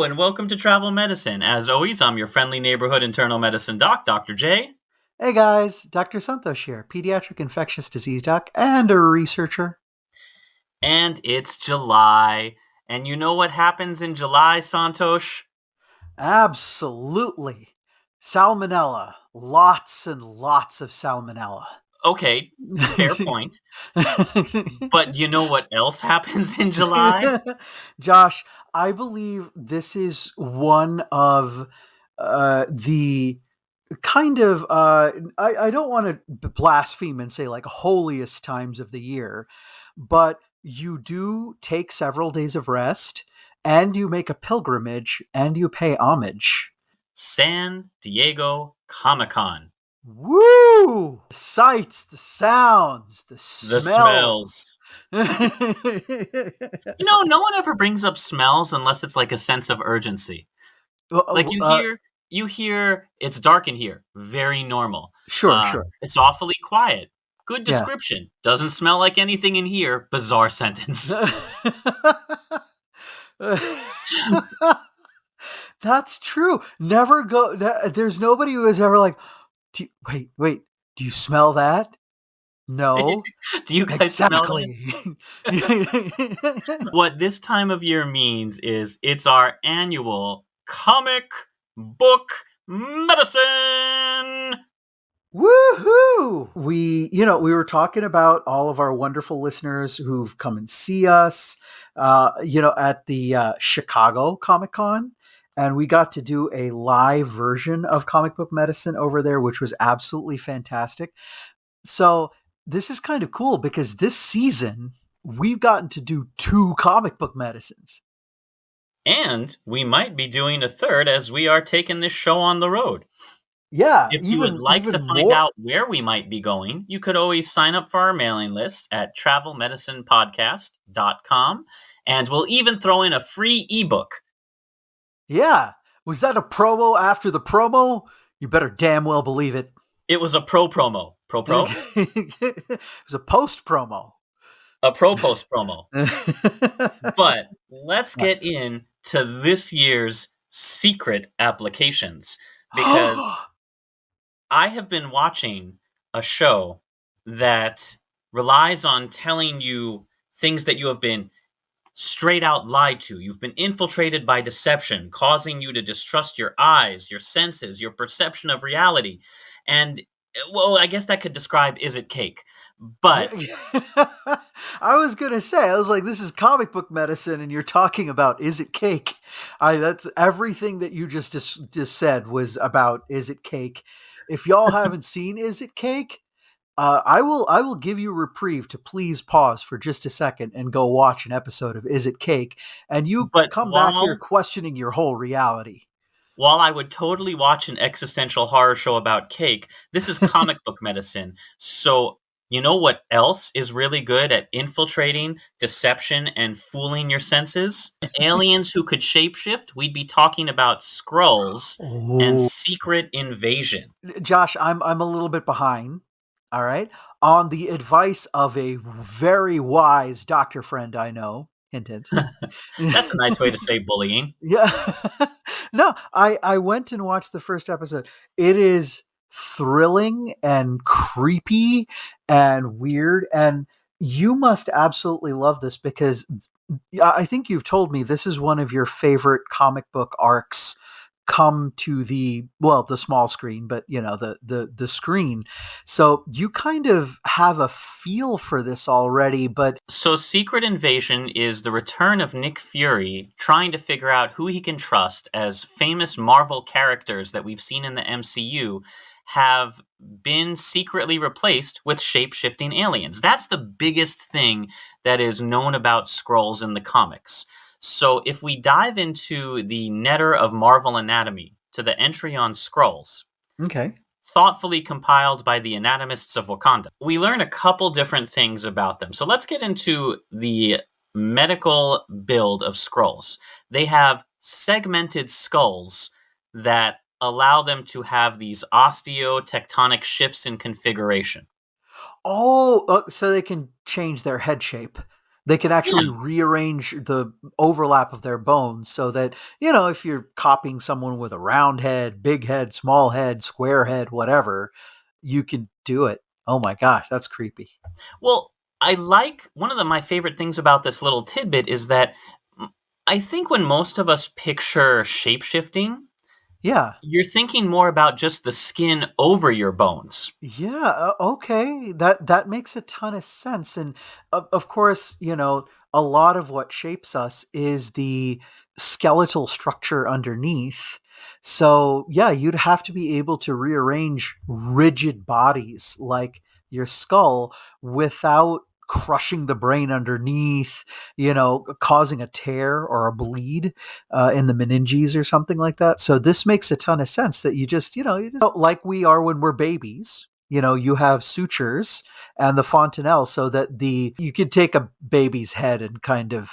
and welcome to Travel Medicine. As always, I'm your friendly neighborhood internal medicine doc, Dr. J. Hey guys, Dr. Santhosh here, pediatric infectious disease doc and a researcher. And it's July. And you know what happens in July, Santhosh? Absolutely. Salmonella. Lots and lots of salmonella. Okay, fair point. But you know what else happens in July? Josh, I believe this is one of the kind of, I don't want to blaspheme and say like holiest times of the year, but you do take several days of rest and you make a pilgrimage and you pay homage. San Diego Comic-Con. Woo! The sights, the sounds, the The smells. smells. No one ever brings up smells unless it's like a sense of urgency. Like you hear it's dark in here. Very normal. Sure. It's awfully quiet. Good Yeah. description. Doesn't smell like anything in here. Bizarre sentence. That's true. Never go. There's nobody who is ever like, wait. Do you smell that? No. Do you guys exactly. smell it? What this time of year means is it's our annual comic book medicine. Woohoo! We were talking about all of our wonderful listeners who've come and see us, at the Chicago Comic Con. And we got to do a live version of comic book medicine over there, which was absolutely fantastic. So this is kind of cool because this season we've gotten to do 2 comic book medicines. And we might be doing a third as we are taking this show on the road. Yeah. If you would like to find out where we might be going, you could always sign up for our mailing list at travelmedicinepodcast.com. And we'll even throw in a free ebook. Yeah. Was that a promo after the promo? You better damn well believe it. It was a pro promo. Pro? It was a post promo. A post promo. But let's get into this year's secret applications, because I have been watching a show that relies on telling you things that you have been straight out lied to. You've been infiltrated by deception, causing you to distrust your eyes, your senses, your perception of reality. And, well, I guess that could describe Is It Cake? But I was going to say, I was like, this is comic book medicine and you're talking about Is It Cake? That's everything that you just said was about Is It Cake? If y'all haven't seen Is It Cake? I will give you a reprieve to please pause for just a second and go watch an episode of Is It Cake? And you come back here questioning your whole reality. While I would totally watch an existential horror show about cake, this is comic book medicine. So you know what else is really good at infiltrating, deception, and fooling your senses? Aliens who could shapeshift. We'd be talking about skrulls and secret invasion. Josh, I'm a little bit behind. All right. On the advice of a very wise doctor friend I know. Hint, hint. That's a nice way to say bullying. Yeah. No, I went and watched the first episode. It is thrilling and creepy and weird. And you must absolutely love this because I think you've told me this is one of your favorite comic book arcs come to the small screen, but the screen. So you kind of have a feel for this already, but so Secret Invasion is the return of Nick Fury trying to figure out who he can trust, as famous Marvel characters that we've seen in the MCU have been secretly replaced with shape-shifting aliens. That's the biggest thing that is known about Skrulls in the comics. So if we dive into the netter of Marvel anatomy to the entry on Skrulls, okay, thoughtfully compiled by the anatomists of Wakanda, we learn a couple different things about them. So let's get into the medical build of Skrulls. They have segmented skulls that allow them to have these osteotectonic shifts in configuration. Oh, so they can change their head shape. They can actually Yeah. rearrange the overlap of their bones so that, if you're copying someone with a round head, big head, small head, square head, whatever, you can do it. Oh my gosh, that's creepy. Well, I like one of my favorite things about this little tidbit is that mm, I think when most of us picture shapeshifting, Yeah. you're thinking more about just the skin over your bones. Yeah, okay. That makes a ton of sense. And of course, a lot of what shapes us is the skeletal structure underneath. So, yeah, you'd have to be able to rearrange rigid bodies like your skull without crushing the brain underneath, causing a tear or a bleed in the meninges or something like that. So this makes a ton of sense that you just like we are when we're babies. You have sutures and the fontanelle so that you could take a baby's head and kind of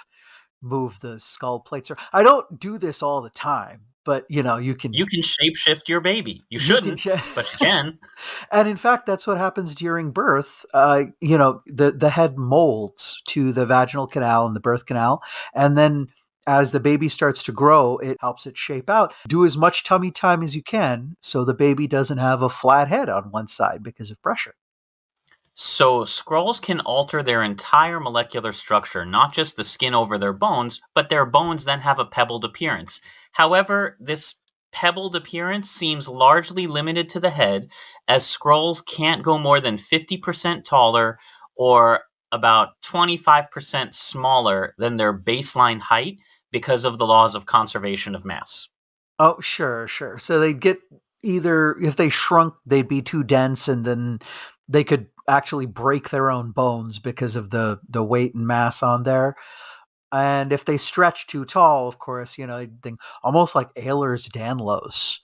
move the skull plates. I don't do this all the time, but you can You can shapeshift your baby. You you can shouldn't, check. but you can. And in fact, that's what happens during birth. The head molds to the vaginal canal and the birth canal, and then as the baby starts to grow, it helps it shape out. Do as much tummy time as you can so the baby doesn't have a flat head on one side because of pressure. So, skrulls can alter their entire molecular structure, not just the skin over their bones, but their bones then have a pebbled appearance. However, this pebbled appearance seems largely limited to the head, as skrulls can't go more than 50% taller or about 25% smaller than their baseline height because of the laws of conservation of mass. Oh, sure, sure. So they'd get either if they shrunk, they'd be too dense, and then they could actually break their own bones because of the weight and mass on there. And if they stretch too tall, of course, you'd think almost like Ehlers-Danlos,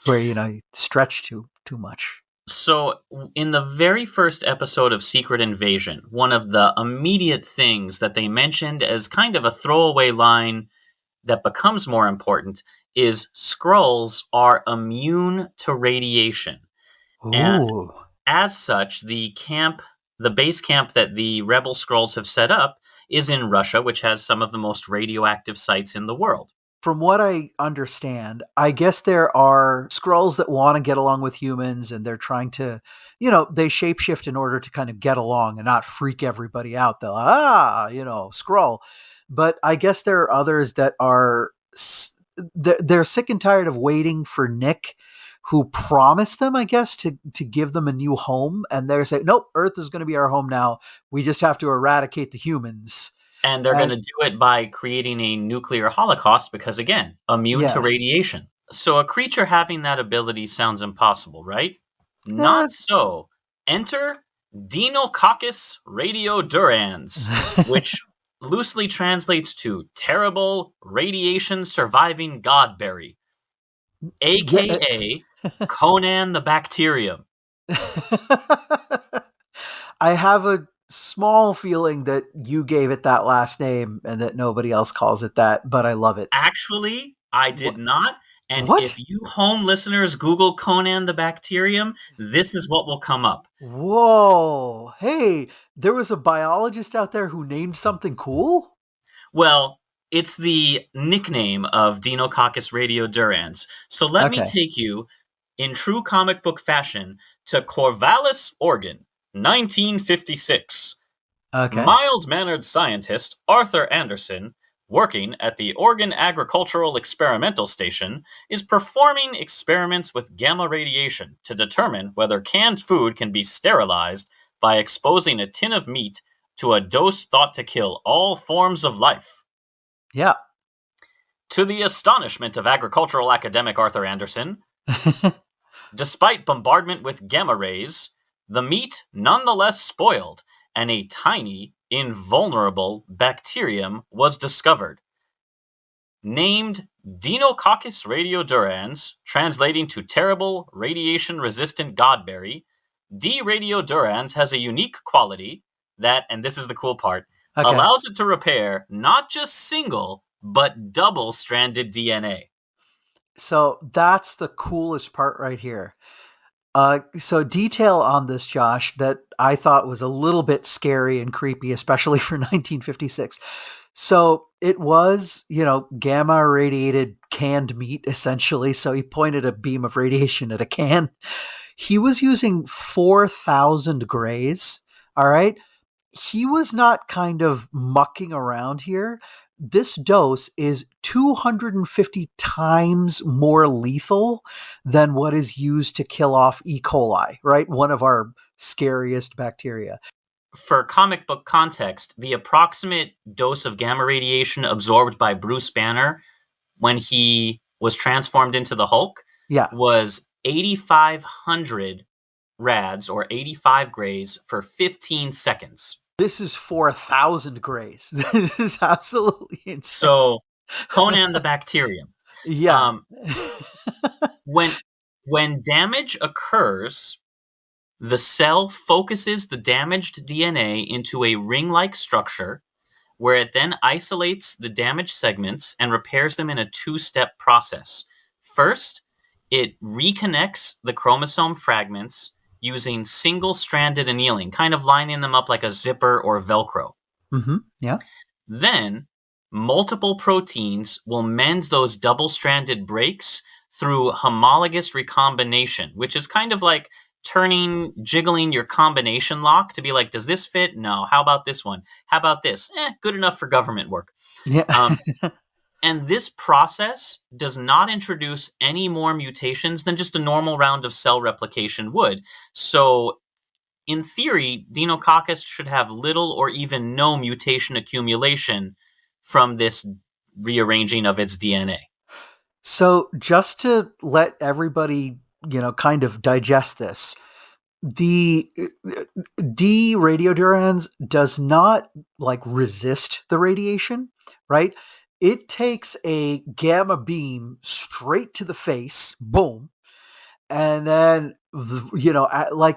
where you stretch too much. So, in the very first episode of Secret Invasion, one of the immediate things that they mentioned as kind of a throwaway line that becomes more important is Skrulls are immune to radiation. And Ooh. as such, the base camp that the rebel Skrulls have set up is in Russia, which has some of the most radioactive sites in the world. From what I understand, I guess there are Skrulls that want to get along with humans and they're trying to, they shapeshift in order to kind of get along and not freak everybody out. They'll, Skrull. But I guess there are others that are, they're sick and tired of waiting for Nick, who promised them, I guess, to give them a new home. And they're saying, nope, Earth is going to be our home now. We just have to eradicate the humans. And they're going And to do it by creating a nuclear holocaust because, again, immune to yeah. radiation. So a creature having that ability sounds impossible, right? Eh, Not so. Enter Deinococcus radiodurans, which loosely translates to terrible radiation surviving godberry, yeah. aka Conan the bacterium. I have a small feeling that you gave it that last name and that nobody else calls it that, but I love it. Actually, I What? did not. And if What? you home listeners Google Conan the bacterium, this is what will come up. Whoa. Hey, there was a biologist out there who named something cool? Well, it's the nickname of Deinococcus radiodurans. So let me Okay. take you, in true comic book fashion, to Corvallis, Oregon, 1956. Okay. Mild-mannered scientist Arthur Anderson, working at the Oregon Agricultural Experimental Station, is performing experiments with gamma radiation to determine whether canned food can be sterilized by exposing a tin of meat to a dose thought to kill all forms of life. Yeah. To the astonishment of agricultural academic Arthur Anderson, despite bombardment with gamma rays, the meat nonetheless spoiled, and a tiny, invulnerable bacterium was discovered. Named Deinococcus radiodurans, translating to terrible radiation resistant godberry, D. radiodurans has a unique quality that, and this is the cool part, Okay. allows it to repair not just single, but double stranded DNA. So that's the coolest part right here. So detail on this, Josh, that I thought was a little bit scary and creepy, especially for 1956. So it was, gamma irradiated canned meat, essentially. So he pointed a beam of radiation at a can. He was using 4,000 grays. All right. He was not kind of mucking around here. This dose is 250 times more lethal than what is used to kill off E. coli, right? One of our scariest bacteria. For comic book context, the approximate dose of gamma radiation absorbed by Bruce Banner when he was transformed into the Hulk Yeah. was 8,500 rads or 85 grays for 15 seconds. This is 4,000 grays. This is absolutely insane. So, Conan the bacterium. Yeah. When damage occurs, the cell focuses the damaged DNA into a ring-like structure where it then isolates the damaged segments and repairs them in a two-step process. First, it reconnects the chromosome fragments using single-stranded annealing, kind of lining them up like a zipper or Velcro. Mm-hmm. Yeah. Then, multiple proteins will mend those double-stranded breaks through homologous recombination, which is kind of like jiggling your combination lock to be like, does this fit? No. How about this one? How about this? Good enough for government work. Yeah. And this process does not introduce any more mutations than just a normal round of cell replication would. So, in theory, Deinococcus should have little or even no mutation accumulation from this rearranging of its DNA. So, just to let everybody, kind of digest this, the D radiodurans does not resist the radiation, right? It takes a gamma beam straight to the face, boom, and then I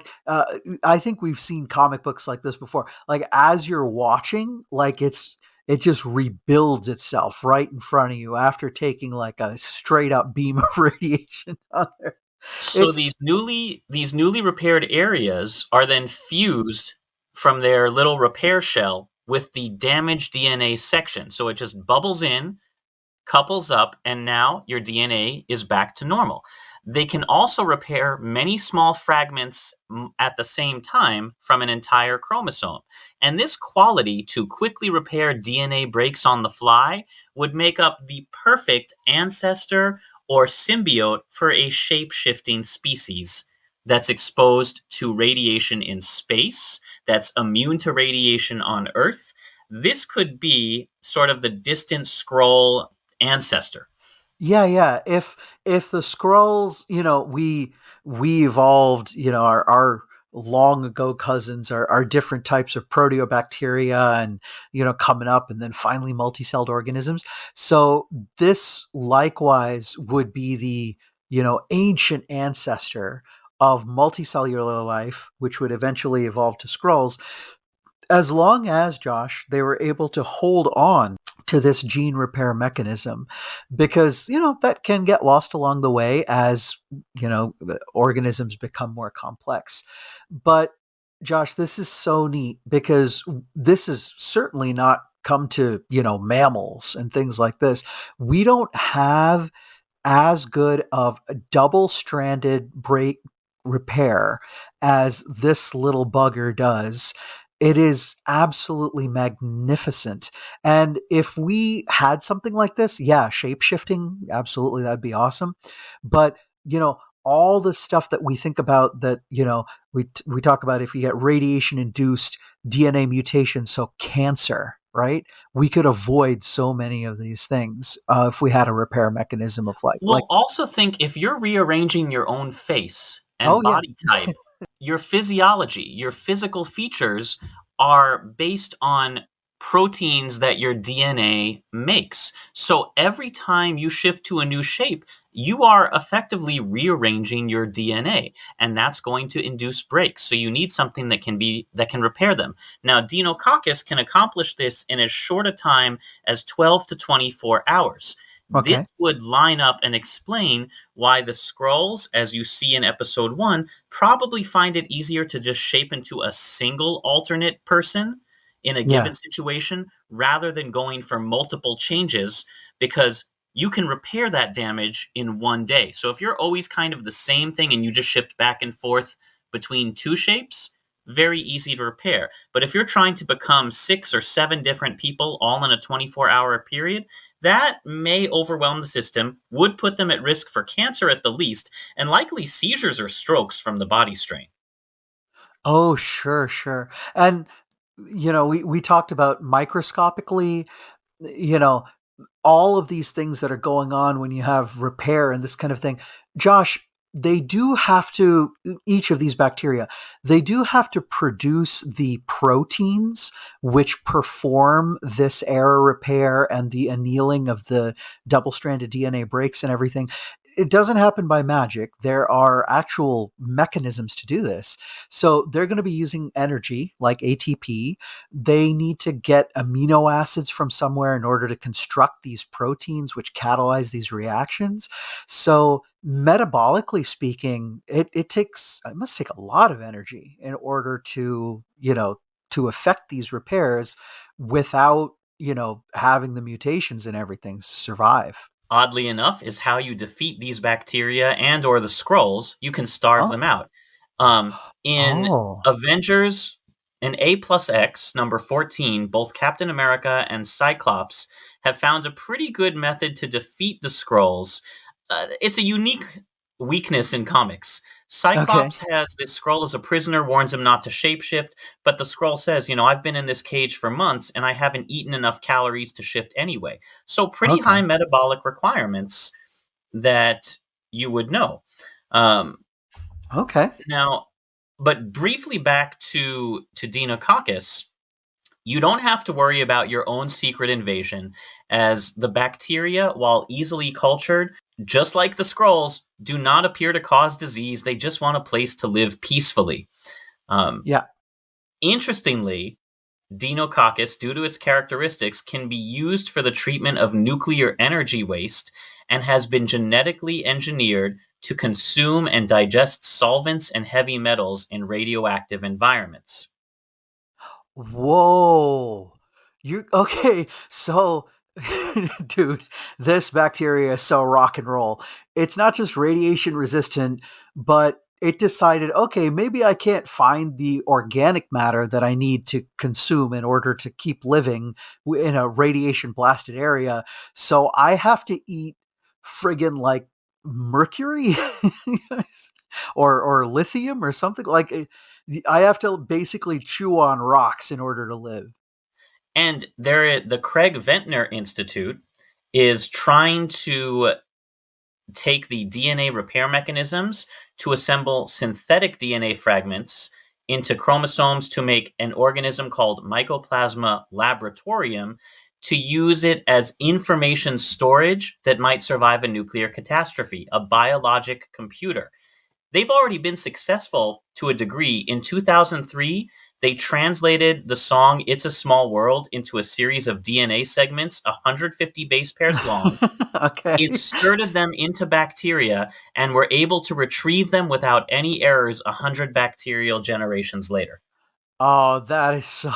think we've seen comic books like this before. Like as you're watching, it just rebuilds itself right in front of you after taking like a straight up beam of radiation on there. So It's these newly repaired areas are then fused from their little repair shell with the damaged DNA section. So it just bubbles in, couples up, and now your DNA is back to normal. They can also repair many small fragments at the same time from an entire chromosome. And this quality to quickly repair DNA breaks on the fly would make up the perfect ancestor or symbiote for a shape-shifting species that's exposed to radiation in space, that's immune to radiation on Earth. This could be sort of the distant skrull ancestor. yeah. If the scrolls, we evolved, our long ago cousins are different types of proteobacteria and coming up and then finally multi-celled organisms. So this likewise would be the ancient ancestor of multicellular life, which would eventually evolve to scrolls, as long as, Josh, they were able to hold on to this gene repair mechanism, because that can get lost along the way as the organisms become more complex. But Josh, this is so neat because this is certainly not come to mammals and things like this. We don't have as good of a double stranded break repair as this little bugger does. It is absolutely magnificent. And if we had something like this, yeah, shape shifting, absolutely, that'd be awesome. But, all the stuff that we think about that, we talk about if you get radiation induced DNA mutation, so cancer, right? We could avoid so many of these things if we had a repair mechanism of Well, also think if you're rearranging your own face oh and yeah, body type, your physiology, your physical features are based on proteins that your DNA makes. So every time you shift to a new shape, you are effectively rearranging your DNA, and that's going to induce breaks. So you need something that can repair them. Now, Deinococcus can accomplish this in as short a time as 12 to 24 hours. This Okay. would line up and explain why the Skrulls, as you see in episode 1, probably find it easier to just shape into a single alternate person in a Yeah. given situation rather than going for multiple changes, because you can repair that damage in one day. So if you're always kind of the same thing and you just shift back and forth between two shapes, very easy to repair. But if you're trying to become 6 or 7 different people all in a 24-hour period, that may overwhelm the system, would put them at risk for cancer at the least, and likely seizures or strokes from the body strain. Oh, sure, sure. And we talked about microscopically, you know, all of these things that are going on when you have repair and this kind of thing. Josh, they do have to, each of these bacteria, they do have to produce the proteins which perform this error repair and the annealing of the double stranded DNA breaks and everything. It doesn't happen by magic. There are actual mechanisms to do this. So they're going to be using energy like ATP. They need to get amino acids from somewhere in order to construct these proteins which catalyze these reactions. So metabolically speaking, it must take a lot of energy in order to, to affect these repairs without, having the mutations and everything survive. Oddly enough, is how you defeat these bacteria and or the Skrulls. You can starve Oh. them out. In Oh. Avengers, in A plus X, number 14, both Captain America and Cyclops have found a pretty good method to defeat the Skrulls. It's a unique weakness in comics. Okay. Cyclops has this Skrull as a prisoner, warns him not to shapeshift, but the Skrull says, I've been in this cage for months and I haven't eaten enough calories to shift anyway. So pretty high Okay. metabolic requirements that you would know. Um, Okay. now, but briefly back to Dinococcus, you don't have to worry about your own secret invasion, as the bacteria, while easily cultured, just like the Skrulls, do not appear to cause disease. They just want a place to live peacefully. Um, Yeah. Interestingly, Dinococcus, due to its characteristics, can be used for the treatment of nuclear energy waste and has been genetically engineered to consume and digest solvents and heavy metals in radioactive environments. Whoa. You okay, so dude, this bacteria is so rock and roll. It's not just radiation resistant, but it decided, okay, maybe I can't find the organic matter that I need to consume in order to keep living in a radiation blasted area. So I have to eat friggin' like mercury or lithium or something like I have to basically chew on rocks in order to live. And the Craig Ventnor Institute is trying to take the DNA repair mechanisms to assemble synthetic DNA fragments into chromosomes to make an organism called Mycoplasma laboratorium to use it as information storage that might survive a nuclear catastrophe, a biologic computer. They've already been successful to a degree. In 2003, they translated the song It's a Small World into a series of DNA segments, 150 base pairs long, Okay. inserted them into bacteria, and were able to retrieve them without any errors 100 bacterial generations later. Oh, that is so.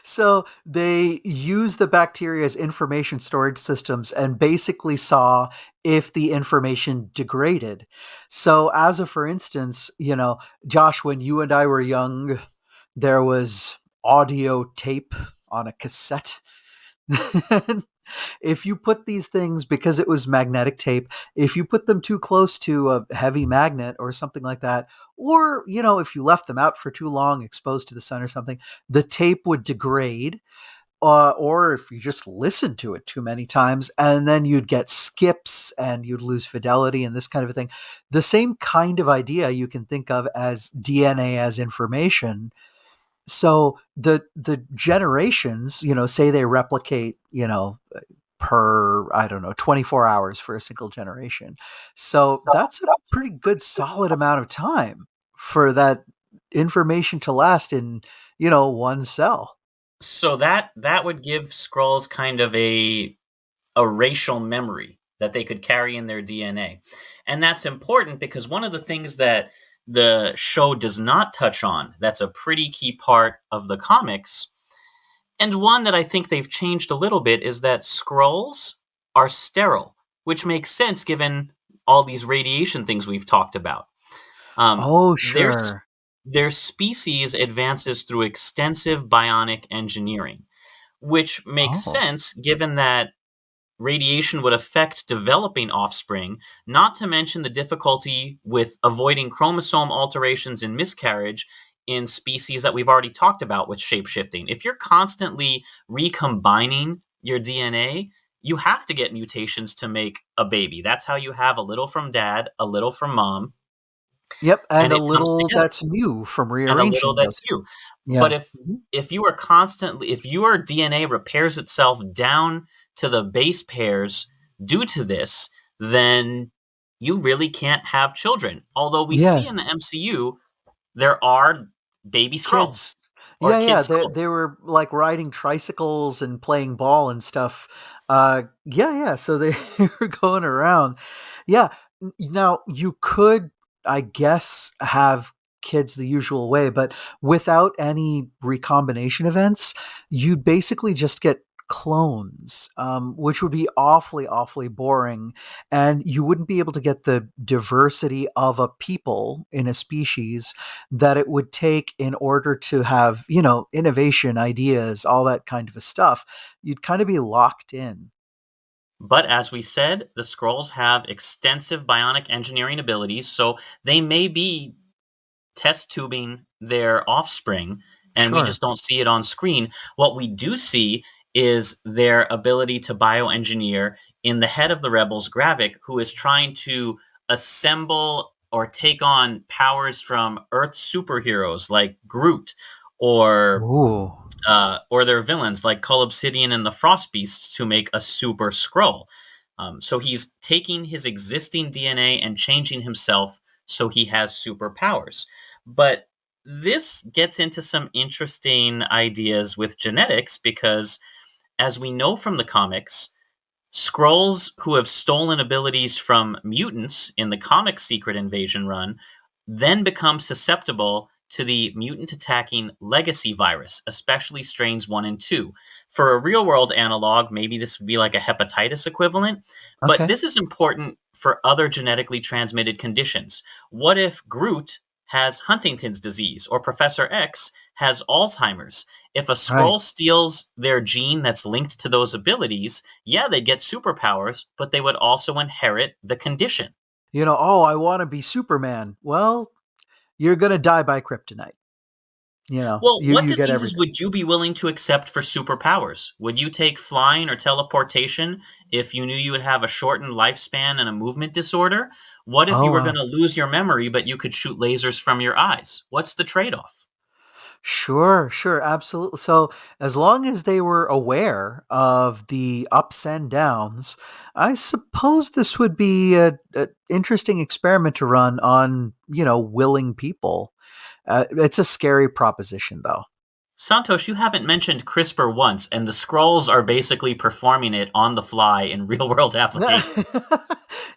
So they use the bacteria as information storage systems and basically saw if the information degraded. So, as a for instance, Josh, when you and I were young, there was audio tape on a cassette. If you put these things, because it was magnetic tape, if you put them too close to a heavy magnet or something like that, or if you left them out for too long exposed to the sun or something, the tape would degrade. Or if you just listened to it too many times, and then you'd get skips and you'd lose fidelity and this kind of a thing. The same kind of idea you can think of as DNA as information. So the generations, say they replicate, per, I don't know, 24 hours for a single generation. So that's a pretty good solid amount of time for that information to last in, one cell. So that would give Skrulls kind of a a racial memory that they could carry in their DNA. And that's important because one of the things that the show does not touch on, that's a pretty key part of the comics, and one that I think they've changed a little bit, is that skrulls are sterile, which makes sense given all these radiation things we've talked about. Um, Oh, their, sure. their species advances through extensive bionic engineering, which makes Oh. sense given that radiation would affect developing offspring, not to mention the difficulty with avoiding chromosome alterations and miscarriage in species that we've already talked about with shapeshifting. If you're constantly recombining your DNA, you have to get mutations to make a baby. That's how you have a little from dad, a little from mom, Yep, and and a it comes little together, that's new from and a little rearranging that's those. you. But Yeah. if Mhm. if you are constantly if your DNA repairs itself down to the base pairs due to this, then you really can't have children. Although we Yeah. see in the MCU there are baby scrolls Kids. or Yeah, kid yeah, they scrolls. were, like, riding tricycles and playing ball and stuff. Yeah, yeah, so they were going around. Yeah, now you could, I guess, have kids the usual way, but without any recombination events, you'd basically just get clones, which would be awfully, awfully boring, and you wouldn't be able to get the diversity of a people in a species that it would take in order to have, innovation, ideas, all that kind of a stuff. You'd kind of be locked in. But as we said, the scrolls have extensive bionic engineering abilities, so they may be test tubing their offspring, and we Sure. just don't see it on screen. What we do see is their ability to bioengineer in the head of the rebels, Gravik, who is trying to assemble or take on powers from Earth superheroes like Groot, or Ooh. or their villains like Cull Obsidian and the Frost Beasts to make a super scroll. So he's taking his existing DNA and changing himself so he has superpowers. But this gets into some interesting ideas with genetics because, as we know from the comics, Skrulls who have stolen abilities from mutants in the comic Secret Invasion run then become susceptible to the mutant attacking legacy virus, especially strains 1 and 2. For a real world analog, maybe this would be like a hepatitis equivalent, but Okay. this is important for other genetically transmitted conditions. What if Groot has Huntington's disease or Professor X has Alzheimer's? If a Right. Skrull steals their gene that's linked to those abilities, yeah, they get superpowers, but they would also inherit the condition. Oh, I want to be Superman. Well, you're going to die by kryptonite. Well, You what you get diseases everything. would you be willing to accept for superpowers? Would you take flying or teleportation if you knew you would have a shortened lifespan and a movement disorder? What if Oh, you were going wow. to lose your memory, but you could shoot lasers from your eyes? What's the trade off? Sure, sure, absolutely. So, as long as they were aware of the ups and downs, I suppose this would be a interesting experiment to run on, willing people. It's a scary proposition, though. Santosh, you haven't mentioned CRISPR once, and the scrolls are basically performing it on the fly in real world applications.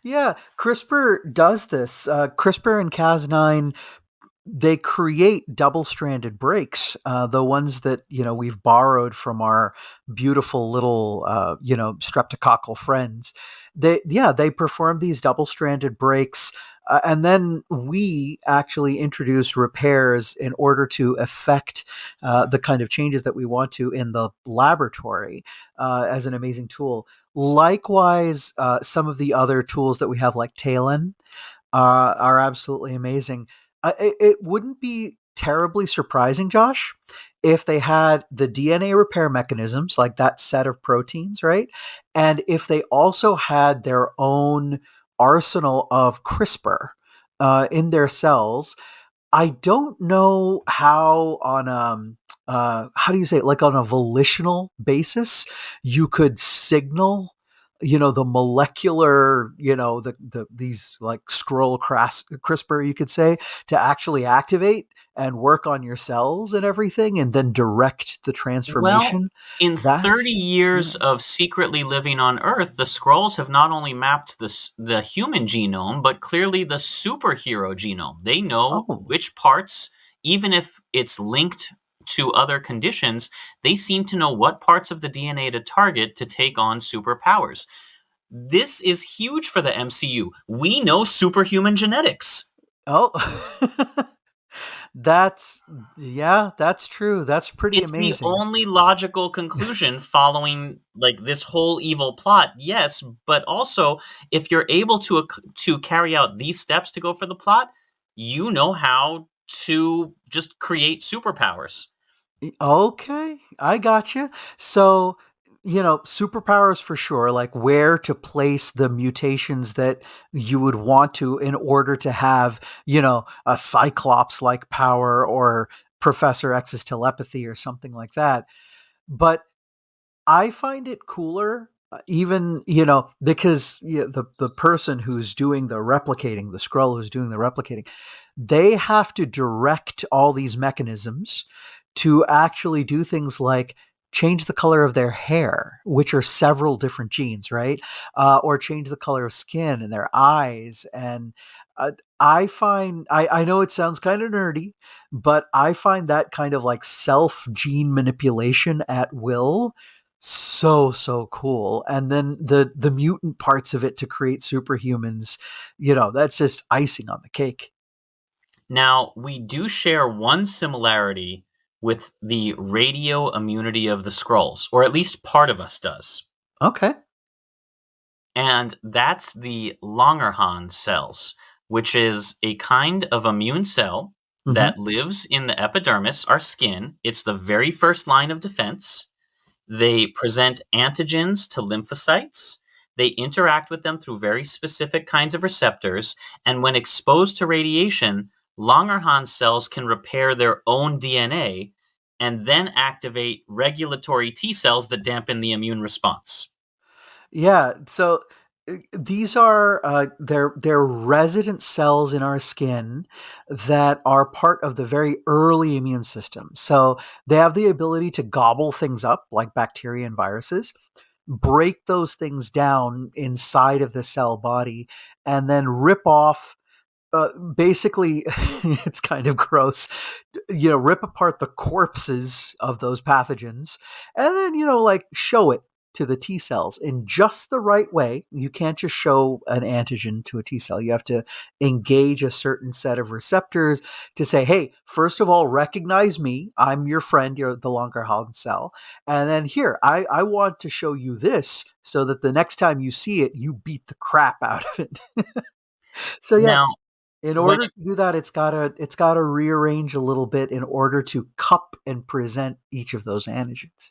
Yeah, CRISPR does this. CRISPR and Cas9, they create double-stranded breaks, the ones that we've borrowed from our beautiful little streptococcal friends. They perform these double-stranded breaks, and then we actually introduce repairs in order to effect the kind of changes that we want to in the laboratory, as an amazing tool. Likewise, some of the other tools that we have, like Talon, are absolutely amazing. It wouldn't be terribly surprising, Josh, if they had the DNA repair mechanisms, like that set of proteins, right? And if they also had their own arsenal of CRISPR in their cells. I don't know how on how do you say it, like on a volitional basis you could signal the molecular, these like scroll CRISPR, you could say, to actually activate and work on your cells and everything, and then direct the Well, transformation. in That's 30 yeah. years of secretly living on Earth, the Skrulls have not only mapped the human genome, but clearly the superhero genome. They know Oh, which parts, even if it's linked to other conditions, they seem to know what parts of the DNA to target to take on superpowers. This is huge for the MCU. We know superhuman genetics. oh, that's yeah, that's true. That's pretty It's the amazing. only logical conclusion following like this whole evil plot. Yes, but also if you're able to carry out these steps to go for the plot, you know how to just create superpowers. Okay, I got you. So, superpowers for sure, like where to place the mutations that you would want to in order to have, a Cyclops like power or Professor X's telepathy or something like that. But I find it cooler, even because the person who's doing the replicating, the scroll who's doing the replicating, they have to direct all these mechanisms to actually do things like change the color of their hair, which are several different genes, right? Or change the color of skin and their eyes. And I know it sounds kind of nerdy, but I find that kind of like self gene manipulation at will so cool. And then the mutant parts of it to create superhumans, that's just icing on the cake. Now, we do share one similarity with the radio immunity of the Skrulls, or at least part of us does. Okay. And that's the langerhans cells, which is a kind of immune cell Hmm. that lives in the epidermis, our skin. It's the very first line of defense. They present antigens to lymphocytes. They interact with them through very specific kinds of receptors. And when exposed to radiation, Langerhans cells can repair their own DNA and then activate regulatory T cells that dampen the immune response. Yeah. So these are they're resident cells in our skin that are part of the very early immune system. So they have the ability to gobble things up like bacteria and viruses, break those things down inside of the cell body, and then rip off basically it's kind of gross, rip apart the corpses of those pathogens and then like show it to the T cells in just the right way. You can't just show an antigen to a T cell. You have to engage a certain set of receptors to say, hey, first of all, recognize me, I'm your friend, you're the Langerhans cell, and then here, I want to show you this so that the next time you see it you beat the crap out of it. So yeah, Now, in when order to do that, it's gotta rearrange a little bit in order to cup and present each of those antigens.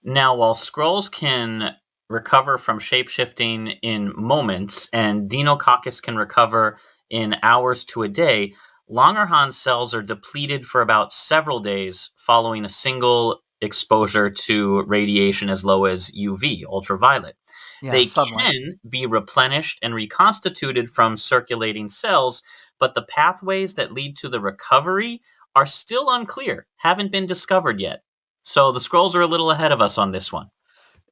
Now, while Skrulls can recover from shapeshifting in moments, and Dinococcus can recover in hours to a day, Langerhans cells are depleted for about several days following a single exposure to radiation as low as UV, ultraviolet. Yeah, They sunlight. can be replenished and reconstituted from circulating cells, but the pathways that lead to the recovery are still unclear, haven't been discovered yet. So the Skrulls are a little ahead of us on this one.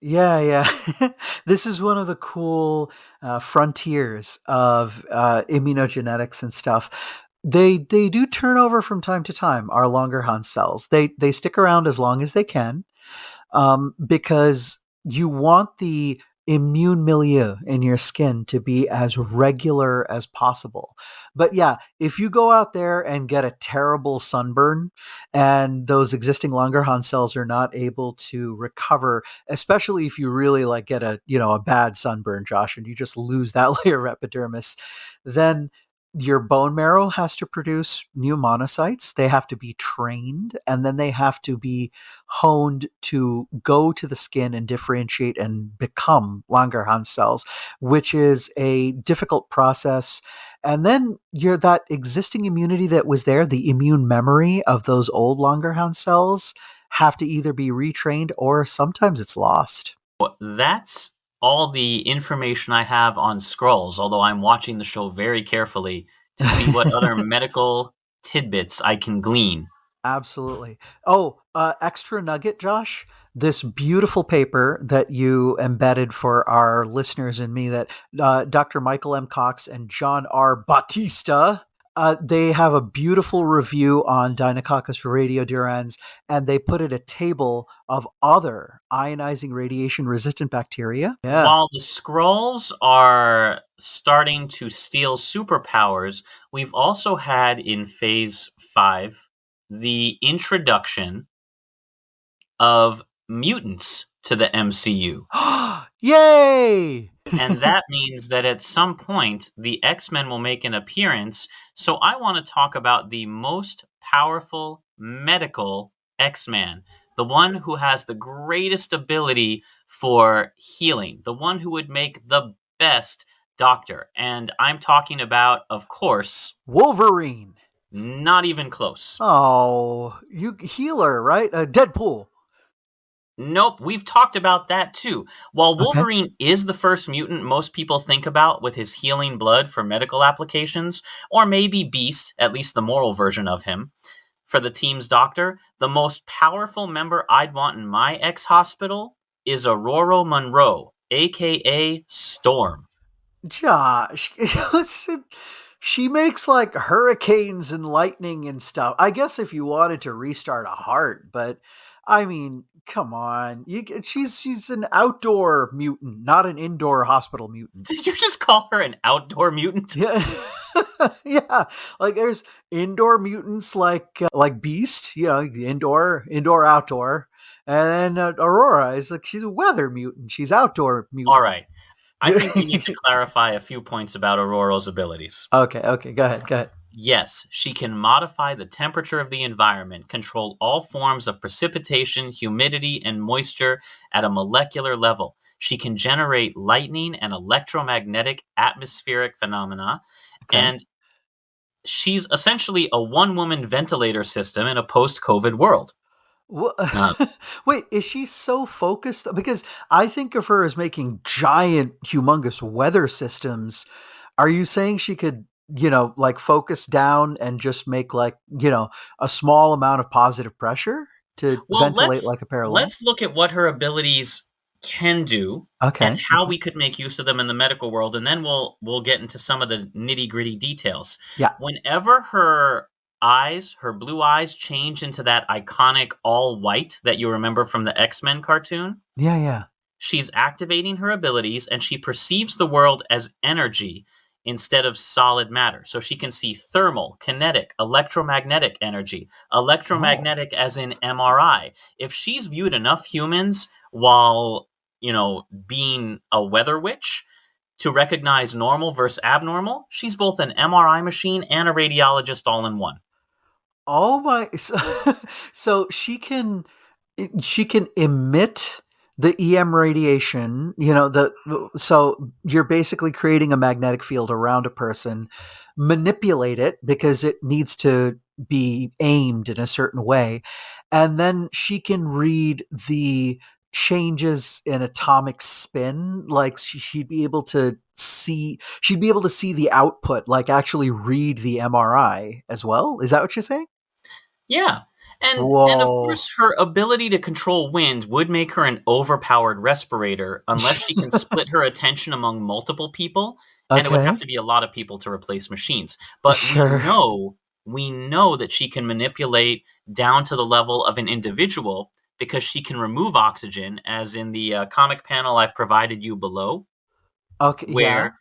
Yeah, yeah. This is one of the cool frontiers of immunogenetics and stuff. They do turn over from time to time. Our Langerhans cells. They stick around as long as they can, because you want the immune milieu in your skin to be as regular as possible. But yeah, if you go out there and get a terrible sunburn and those existing Langerhans cells are not able to recover, especially if you really like get a bad sunburn, Josh, and you just lose that layer of epidermis, then your bone marrow has to produce new monocytes. They have to be trained, and then they have to be honed to go to the skin and differentiate and become Langerhans cells, which is a difficult process. And then that existing immunity that was there, the immune memory of those old Langerhans cells, have to either be retrained or sometimes it's lost. That's all the information I have on Skrulls, although I'm watching the show very carefully to see what other medical tidbits I can glean. Absolutely. Oh, extra nugget, Josh. This beautiful paper that you embedded for our listeners and me that Dr. Michael M. Cox and John R. Bautista, they have a beautiful review on Deinococcus radiodurans, and they put it a table of other ionizing radiation resistant bacteria. Yeah. While the Skrulls are starting to steal superpowers, we've also had in Phase 5 the introduction of mutants to the MCU. Yay! And that means that at some point, the X-Men will make an appearance. So I want to talk about the most powerful medical X-Man, the one who has the greatest ability for healing, the one who would make the best doctor. And I'm talking about, of course, Wolverine. not even close. Oh, you healer, right? Deadpool. Nope, we've talked about that too. While Okay. Wolverine is the first mutant most people think about with his healing blood for medical applications, or maybe Beast, at least the moral version of him, for the team's doctor, the most powerful member I'd want in my ex hospital is Ororo Munroe, aka Storm. Josh, listen, she makes like hurricanes and lightning and stuff. I guess if you wanted to restart a heart, but I mean, come on. She's an outdoor mutant, not an indoor hospital mutant. Did you just call her an outdoor mutant? Yeah. Yeah, like there's indoor mutants like Beast, indoor, outdoor, and then Aurora is like she's a weather mutant. She's outdoor All mutant. right. I think we need to clarify a few points about Aurora's abilities. Okay, go ahead. Yes, she can modify the temperature of the environment, control all forms of precipitation, humidity, and moisture at a molecular level. She can generate lightning and electromagnetic atmospheric phenomena, Okay. and she's essentially a one woman ventilator system in a post COVID world. Wha- Uh, Wait, is she so focused? Because I think of her as making giant, humongous weather systems. Are you saying she could, like focus down and just make a small amount of positive pressure to Well, ventilate let's like a parallel? let's look at what her abilities can do and Okay. how Okay. we could make use of them in the medical world, and then we'll get into some of the nitty-gritty details. Yeah. Whenever her eyes, her blue eyes change into that iconic all white that you remember from the X-Men cartoon, Yeah. Yeah. she's activating her abilities and she perceives the world as energy instead of solid matter. So she can see thermal, kinetic, electromagnetic energy, Oh. electromagnetic as in MRI. If she's viewed enough humans while, being a weather witch to recognize normal versus abnormal, she's both an MRI machine and a radiologist all in one. Oh my so she can emit the EM radiation, so you're basically creating a magnetic field around a person, manipulate it because it needs to be aimed in a certain way, and then she can read the changes in atomic spin, like she'd be able to see the output, like actually read the MRI as well. Is that what you're saying? Yeah. And of Whoa. course her ability to control wind would make her an overpowered respirator unless she can split her attention among multiple people, and it would have Okay. to be a lot of people to replace machines. But Sure. we know that she can manipulate down to the level of an individual because she can remove oxygen, as in the comic panel I've provided you below, Okay. Yeah. where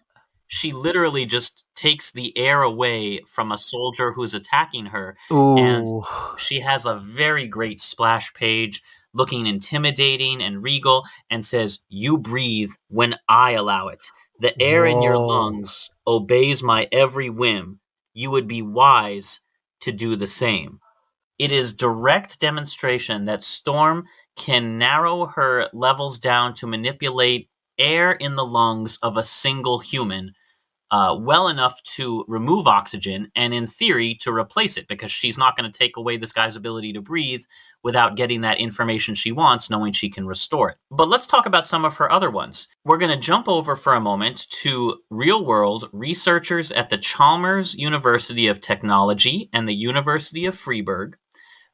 she literally just takes the air away from a soldier who's attacking her, and Ooh. she has a very great splash page looking intimidating and regal and says, "You breathe when I allow it. The air in your Whoa. lungs obeys my every whim. You would be wise to do the same." It is direct demonstration that Storm can narrow her levels down to manipulate air in the lungs of a single human well enough to remove oxygen and, in theory, to replace it, because she's not going to take away this guy's ability to breathe without getting that information she wants, knowing she can restore it. But let's talk about some of her other ones. We're going to jump over for a moment to real world researchers at the Chalmers University of Technology and the University of Freiburg,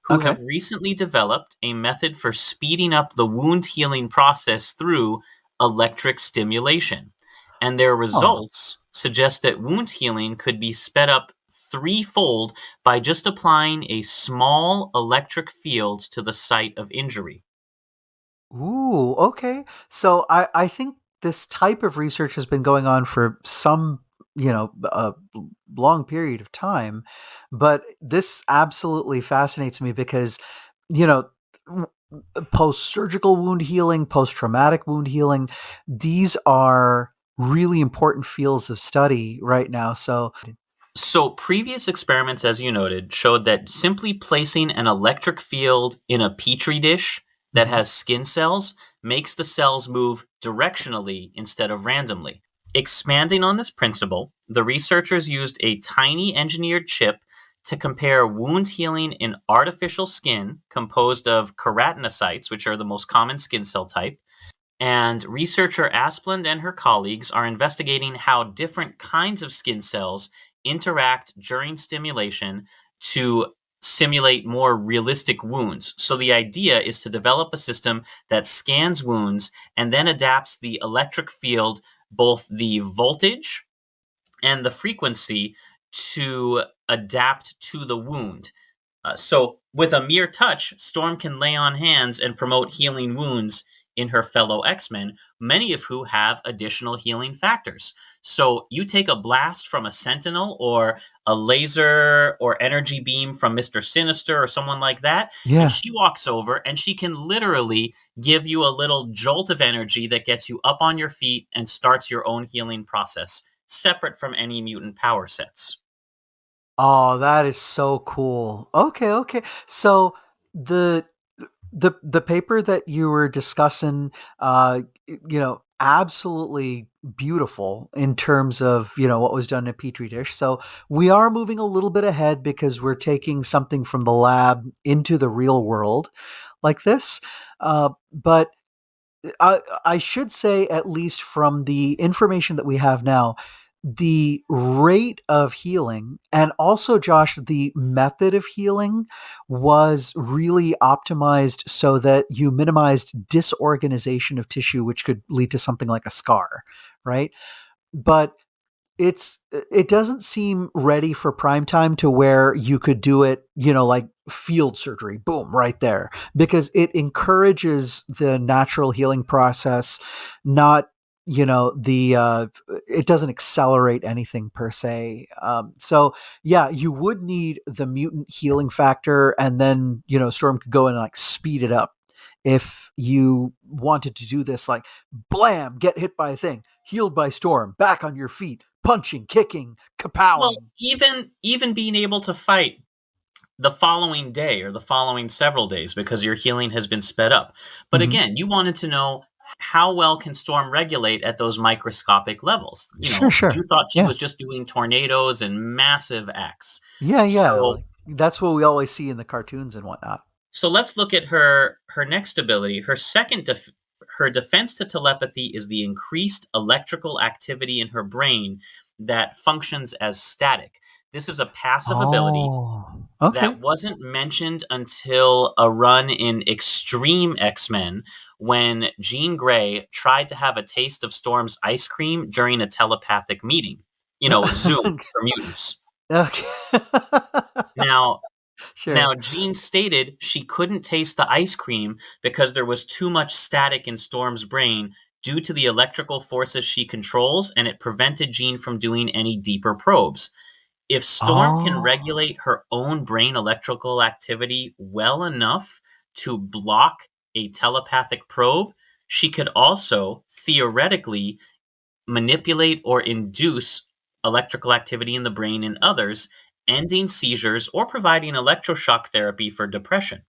who Okay. have recently developed a method for speeding up the wound healing process through electric stimulation. And their Oh. results suggest that wound healing could be sped up threefold by just applying a small electric field to the site of injury. Ooh, okay. So I think this type of research has been going on for some, long period of time, but this absolutely fascinates me because, you know, post-surgical wound healing, post-traumatic wound healing, these are really important fields of study right now. So, So, previous experiments, as you noted, showed that simply placing an electric field in a petri dish that mhm. has skin cells makes the cells move directionally instead of randomly. Expanding on this principle, the researchers used a tiny engineered chip to compare wound healing in artificial skin composed of keratinocytes, which are the most common skin cell type, and researcher Asplund and her colleagues are investigating how different kinds of skin cells interact during stimulation to simulate more realistic wounds. So the idea is to develop a system that scans wounds and then adapts the electric field, both the voltage and the frequency, to adapt to the wound. So, with a mere touch, Storm can lay on hands and promote healing wounds in her fellow X Men, many of who have additional healing factors. So, you take a blast from a Sentinel or a laser or energy beam from Mr. Sinister or someone like that, and Yeah. she walks over and she can literally give you a little jolt of energy that gets you up on your feet and starts your own healing process, separate from any mutant power sets. Oh, that is so cool. Okay, okay. So the the paper that you were discussing, absolutely beautiful in terms of, what was done in a petri dish. So we are moving a little bit ahead because we're taking something from the lab into the real world like this. But I should say, at least from the information that we have now, the rate of healing and also, Josh, the method of healing was really optimized so that you minimized disorganization of tissue, which could lead to something like a scar, right? But it doesn't seem ready for prime time to where you could do it, like field surgery, boom, right there, because it encourages the natural healing process, not, the it doesn't accelerate anything per se. So yeah, you would need the mutant healing factor, and then, Storm could go and like speed it up if you wanted to do this, like blam, get hit by a thing, healed by Storm, back on your feet, punching, kicking, Well, kapowing. even being able to fight the following day or the following several days because your healing has been sped up. But Mhm. again, you wanted to know how well can Storm regulate at those microscopic levels. Sure, You sure. thought she Yeah. was just doing tornadoes and massive acts. Yeah, yeah. So Like that's what we always see in the cartoons and whatnot. so let's look at her next ability. Her defense to telepathy is the increased electrical activity in her brain that functions as static. This is a passive ability Oh, okay. that wasn't mentioned until a run in Extreme X-Men when Jean Grey tried to have a taste of Storm's ice cream during a telepathic meeting. Zoom for mutants. Okay. Now, Sure. now Jean stated she couldn't taste the ice cream because there was too much static in Storm's brain due to the electrical forces she controls, and it prevented Jean from doing any deeper probes. If Storm can Oh. regulate her own brain electrical activity well enough to block a telepathic probe, she could also theoretically manipulate or induce electrical activity in the brain in others, ending seizures or providing electroshock therapy for depression.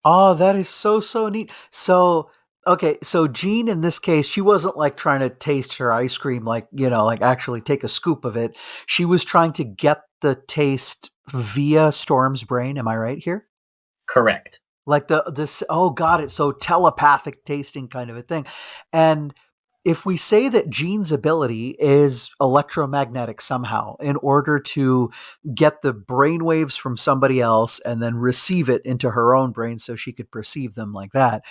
Oh, that is so, so neat. So okay, so Jean in this case, she wasn't like trying to taste her ice cream, like, like actually take a scoop of it. She was trying to get the taste via Storm's brain. Am I right here? Correct. Like this, oh, got it. So telepathic tasting kind of a thing. And if we say that Jean's ability is electromagnetic somehow in order to get the brain waves from somebody else and then receive it into her own brain so she could perceive them like that,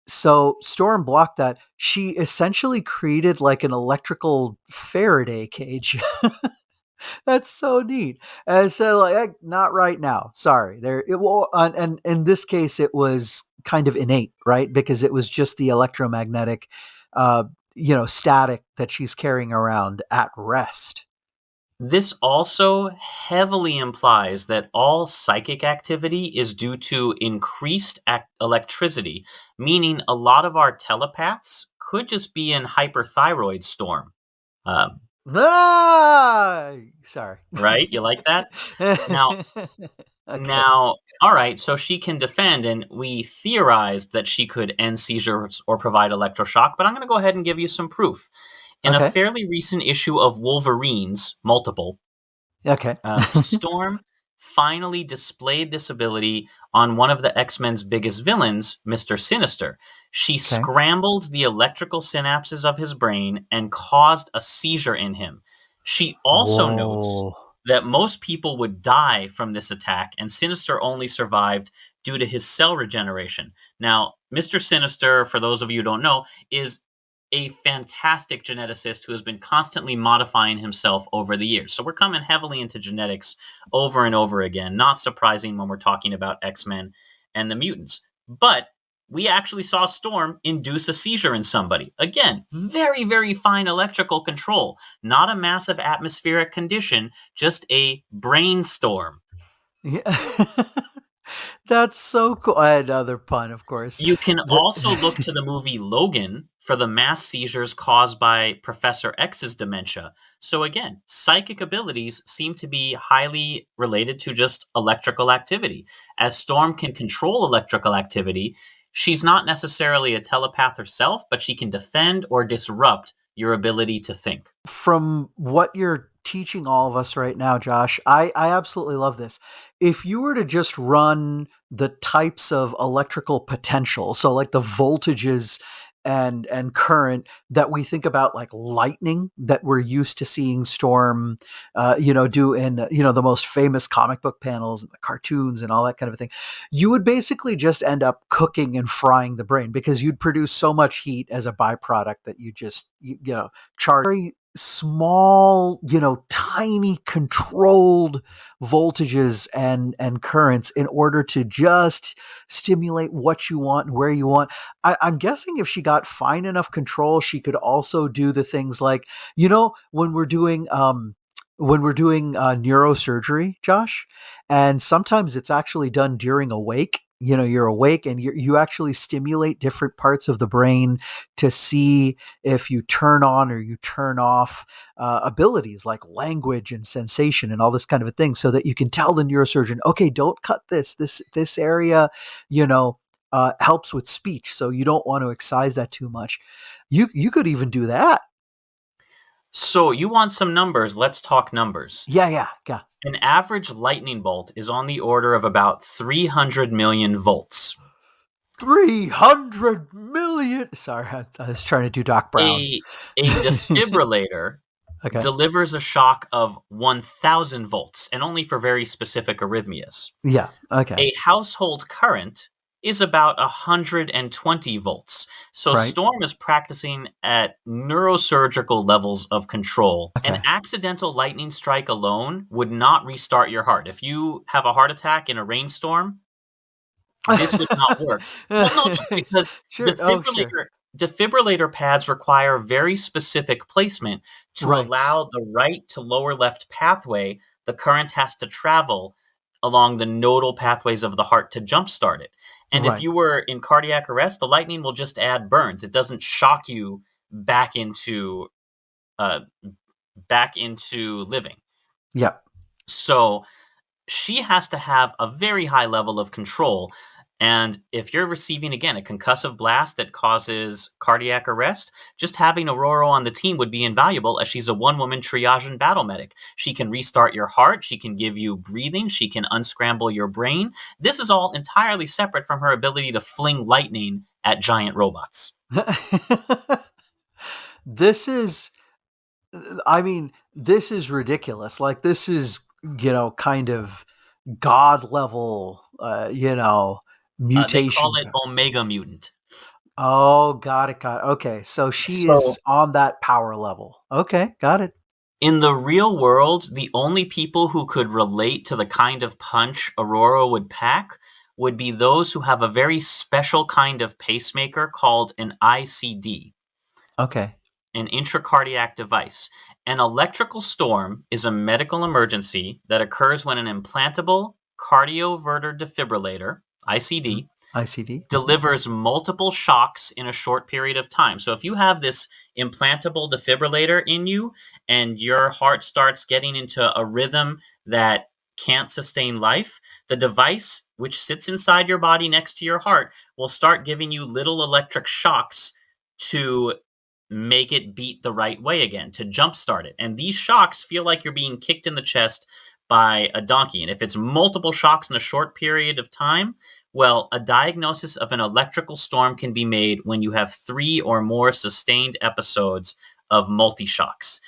so Storm blocked that. She essentially created like an electrical Faraday cage. That's so neat. And so, like, not right now. Sorry. There. It will. And in this case, it was kind of innate, right? Because it was just the electromagnetic, uh, static that she's carrying around at rest. This also heavily implies that all psychic activity is due to increased electricity, meaning a lot of our telepaths could just be in hyperthyroid storm. Um, Ah, sorry. right? You like that? Now, Okay. now, all right. So she can defend, and we theorized that she could end seizures or provide electroshock. But I'm going to go ahead and give you some proof. In a Okay. fairly recent issue of Wolverines, multiple, Okay. Storm finally displayed this ability on one of the X-Men's biggest villains, Mr. Sinister. She Okay. scrambled the electrical synapses of his brain and caused a seizure in him. She also notes Whoa. that most people would die from this attack, and Sinister only survived due to his cell regeneration. Now, Mr. Sinister, for those of you who don't know, is a fantastic geneticist who has been constantly modifying himself over the years. So we're coming heavily into genetics over and over again. Not surprising when we're talking about X-Men and the mutants. But we actually saw Storm induce a seizure in somebody. Again, very, very fine electrical control, not a massive atmospheric condition, just a brainstorm. Yeah. That's so cool. Another pun, of course. You can The- also look to the movie Logan for the mass seizures caused by Professor X's dementia. So, again, psychic abilities seem to be highly related to just electrical activity. As Storm can control electrical activity, she's not necessarily a telepath herself, but she can defend or disrupt your ability to think. from what you're teaching all of us right now, Josh, I absolutely love this. If you were to just run the types of electrical potential, so like the voltages and current that we think about, like lightning that we're used to seeing Storm, do in the most famous comic book panels and the cartoons and all that kind of thing, you would basically just end up cooking and frying the brain because you'd produce so much heat as a byproduct that you just charge very small, tiny controlled voltages and currents in order to just stimulate what you want and where you want. I'm guessing if she got fine enough control, she could also do the things like, when we're doing neurosurgery, Josh, and sometimes it's actually done during awake. You're awake and you actually stimulate different parts of the brain to see if you turn on or you turn off abilities like language and sensation and all this kind of a thing, so that you can tell the neurosurgeon, okay, don't cut this area, helps with speech, so you don't want to excise that too much. You could even do that. So, you want some numbers? Let's talk numbers. Yeah, yeah, yeah. An average lightning bolt is on the order of about 300 million volts. 300 million. Sorry, I was trying to do Doc Brown. A, a defibrillator Okay. delivers a shock of 1000 volts, and only for very specific arrhythmias. Yeah. Okay. A household current is about 120 volts. So Right. Storm is practicing at neurosurgical levels of control. An Okay. accidental lightning strike alone would not restart your heart. If you have a heart attack in a rainstorm, this would not work. Well, no, no, because Sure. Oh, sure. defibrillator pads require very specific placement to Right. allow the right to lower left pathway. The current has to travel along the nodal pathways of the heart to jumpstart it. And if Right. you were in cardiac arrest, the lightning will just add burns. It doesn't shock you back into uh, living. Yeah. So she has to have a very high level of control. And if you're receiving, again, a concussive blast that causes cardiac arrest, just having Ororo on the team would be invaluable, as she's a one-woman triage and battle medic. She can restart your heart. She can give you breathing. She can unscramble your brain. This is all entirely separate from her ability to fling lightning at giant robots. This is, I mean, this is ridiculous. Like, this is, kind of god level, They call mutation. it Omega Mutant. Oh, got it. Got it. Okay. So she So is on that power level. Okay. Got it. in the real world, the only people who could relate to the kind of punch Aurora would pack would be those who have a very special kind of pacemaker called an ICD, Okay. an intracardiac device. An electrical storm is a medical emergency that occurs when an implantable cardioverter defibrillator, ICD, ICD. delivers multiple shocks in a short period of time. So if you have this implantable defibrillator in you and your heart starts getting into a rhythm that can't sustain life, the device, which sits inside your body next to your heart, will start giving you little electric shocks to make it beat the right way again, to jumpstart it. And these shocks feel like you're being kicked in the chest by a donkey. And if it's multiple shocks in a short period of time, well, a diagnosis of an electrical storm can be made when you have 3 or more sustained episodes of multi-shocks.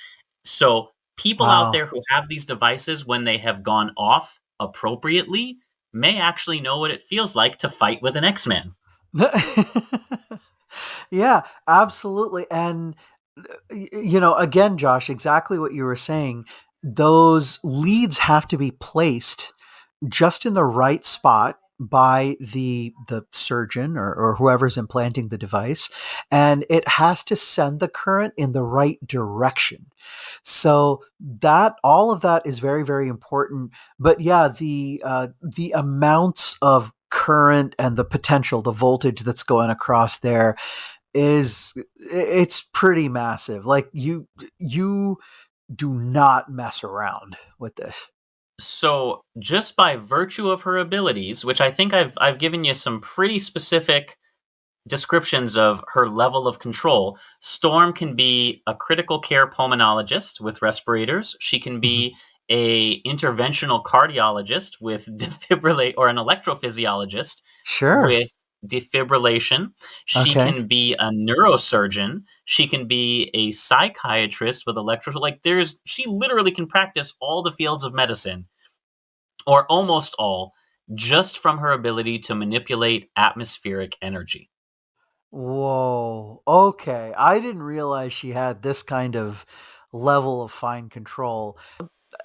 So people out Wow. there who have these devices, when they have gone off appropriately, may actually know what it feels like to fight with an X-Man. Yeah, absolutely. And, again, Josh, exactly what you were saying. Those leads have to be placed just in the right spot by the surgeon, or whoever's implanting the device, and it has to send the current in the right direction. So that, all of that is very, very important. But yeah, the amounts of current and the potential, the voltage that's going across there, is, it's pretty massive. Like, you do not mess around with this. So, just by virtue of her abilities, which I think I've given you some pretty specific descriptions of her level of control, Storm can be a critical care pulmonologist with respirators. She can Mhm. be a interventional cardiologist with defibrillate, or an electrophysiologist Sure. with defibrillation. She Okay. can be a neurosurgeon. She can be a psychiatrist with electro. Like, she literally can practice all the fields of medicine, or almost all, just from her ability to manipulate atmospheric energy. Whoa. Okay. I didn't realize she had this kind of level of fine control.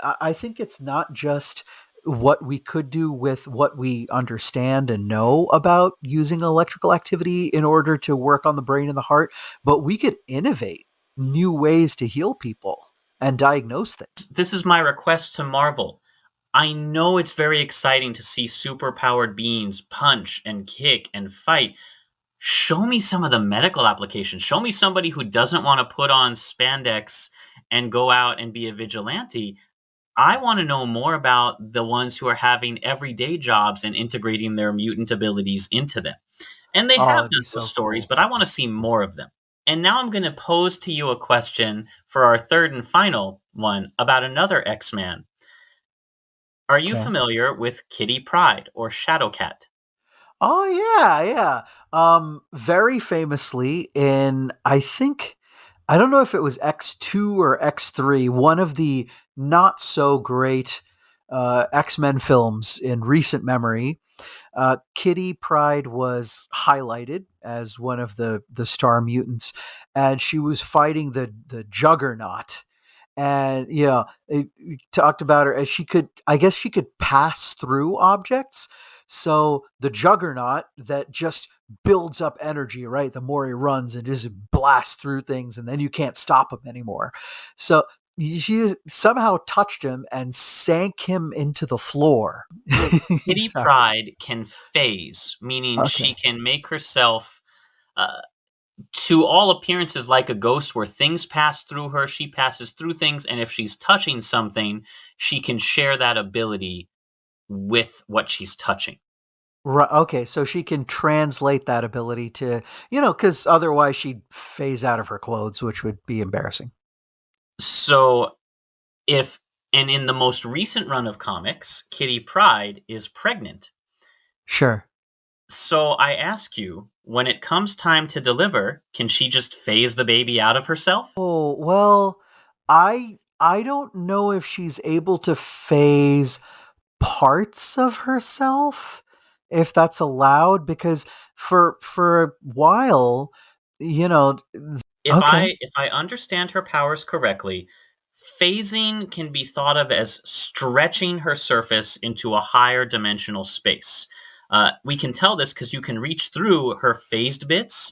I think it's not just what we could do with what we understand and know about using electrical activity in order to work on the brain and the heart, but we could innovate new ways to heal people and diagnose things. This is my request to Marvel. I know it's very exciting to see superpowered beings punch and kick and fight. Show me some of the medical applications. Show me somebody who doesn't want to put on spandex and go out and be a vigilante. I want to know more about the ones who are having everyday jobs and integrating their mutant abilities into them. And they Oh, have it'd be done so those stories, cool. but I want to see more of them. And now I'm going to pose to you a question for our third and final one about another X-Man. Are you Okay. familiar with Kitty Pryde or Shadowcat? Oh yeah, yeah. Very famously in, I think, I don't know if it was X2 or X3, one of the not so great X-Men films in recent memory. Kitty Pryde was highlighted as one of the star mutants, and she was fighting the Juggernaut. And it talked about her as she could, I guess she could pass through objects. So the Juggernaut that just builds up energy, right? The more he runs, and just blasts through things, and then you can't stop him anymore. So she somehow touched him and sank him into the floor. Kitty So, Pryde can phase, meaning she okay. can make herself, uh, to all appearances, like a ghost, where things pass through her. She passes through things, and if she's touching something, she can share that ability with what she's touching. Right. Okay. So she can translate that ability to, because otherwise she'd phase out of her clothes, which would be embarrassing. So if and in the most recent run of comics, Kitty Pryde is pregnant. Sure. So I ask you, when it comes time to deliver, can she just phase the baby out of herself? Oh, well, I don't know if she's able to phase parts of herself, if that's allowed, because for a while, you know, okay. If I understand her powers correctly, phasing can be thought of as stretching her surface into a higher dimensional space. We can tell this because you can reach through her phased bits,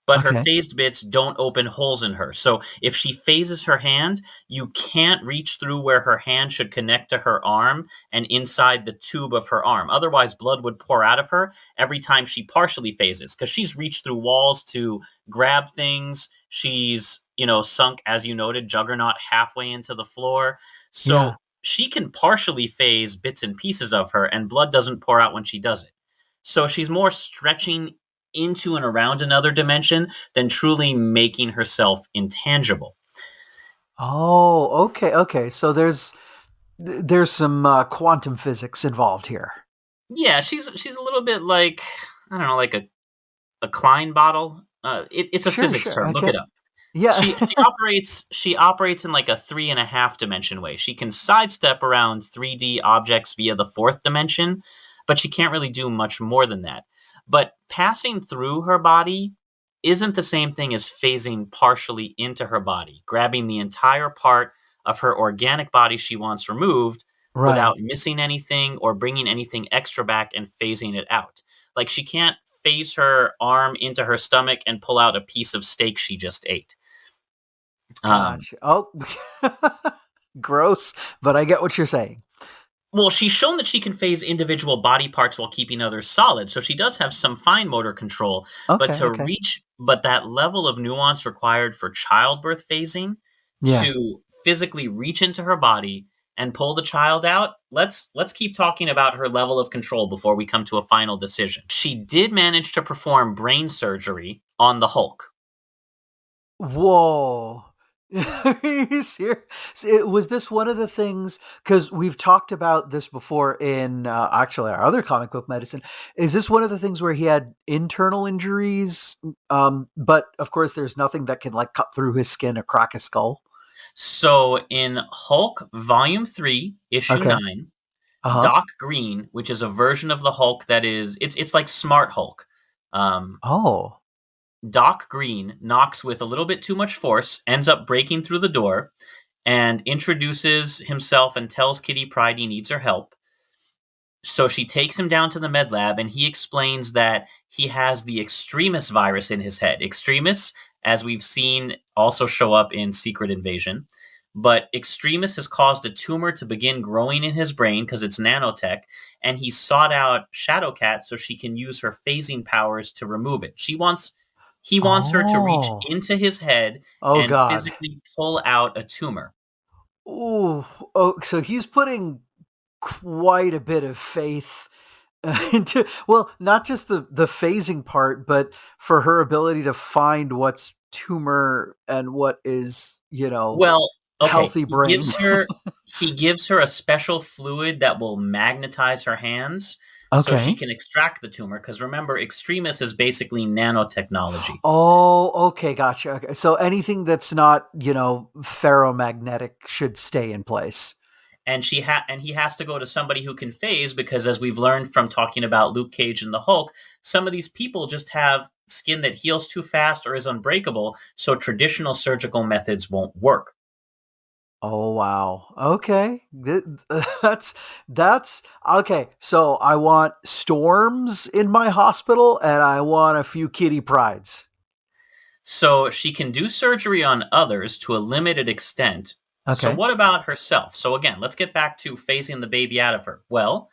but her Okay. phased bits don't open holes in her. So if she phases her hand, you can't reach through where her hand should connect to her arm and inside the tube of her arm. Otherwise, blood would pour out of her every time she partially phases because she's reached through walls to grab things. She's, sunk, as you noted, Juggernaut halfway into the floor. Yeah. So she can partially phase bits and pieces of her, and blood doesn't pour out when she does it. So she's more stretching into and around another dimension than truly making herself intangible. Oh, okay, okay. So there's some quantum physics involved here. Yeah, she's a little bit like, I don't know, like a Klein bottle. It's a Sure, physics sure. term. Look Okay. it up. Yeah. She operates in like a 3.5 dimension way. She can sidestep around 3D objects via the fourth dimension, but she can't really do much more than that. But passing through her body isn't the same thing as phasing partially into her body, grabbing the entire part of her organic body she wants removed Right. without missing anything or bringing anything extra back and phasing it out. Like she can't phase her arm into her stomach and pull out a piece of steak she just ate. Um, Gotcha. Oh, gross, but I get what you're saying. well, she's shown that she can phase individual body parts while keeping others solid, so she does have some fine motor control. Okay, okay. But that level of nuance required for childbirth phasing Yeah. to physically reach into her body and pull the child out. Let's keep talking about her level of control before we come to a final decision. She did manage to perform brain surgery on the Hulk. Whoa. Are you serious? Was this one of the things? Because we've talked about this before in actually our other comic book medicine. Is this one of the things where he had internal injuries? But of course, there's nothing that can like cut through his skin or crack his skull. So in Hulk Volume 3, Issue Okay. 9, Uh huh. Doc Green, which is a version of the Hulk that is it's like Smart Hulk. Um, Oh. Doc Green knocks with a little bit too much force, ends up breaking through the door, and introduces himself and tells Kitty Pryde he needs her help. So she takes him down to the med lab, and he explains that he has the extremis virus in his head. Extremis, as we've seen, also show up in Secret Invasion. But extremis has caused a tumor to begin growing in his brain because it's nanotech, and he sought out shadowcat so she can use her phasing powers to remove it. He wants her to reach Oh. into his head Oh and God. physically pull out a tumor. Ooh. Oh, so he's putting quite a bit of faith into, well, not just the phasing part, but for her ability to find what's tumor and what is, Well, okay, healthy brain. he gives her a special fluid that will magnetize her hands so she Okay. can extract the tumor, because remember, extremis is basically nanotechnology. Oh, okay, gotcha. Okay. So anything that's not, ferromagnetic should stay in place. And he has to go to somebody who can phase, because as we've learned from talking about Luke Cage and the Hulk, some of these people just have skin that heals too fast or is unbreakable, so traditional surgical methods won't work. Oh wow. Okay. That's that's okay. So I want storms in my hospital and I want a few kitty prides. So she can do surgery on others to a limited extent. So Okay. what about herself? So again, let's get back to phasing the baby out of her. Well,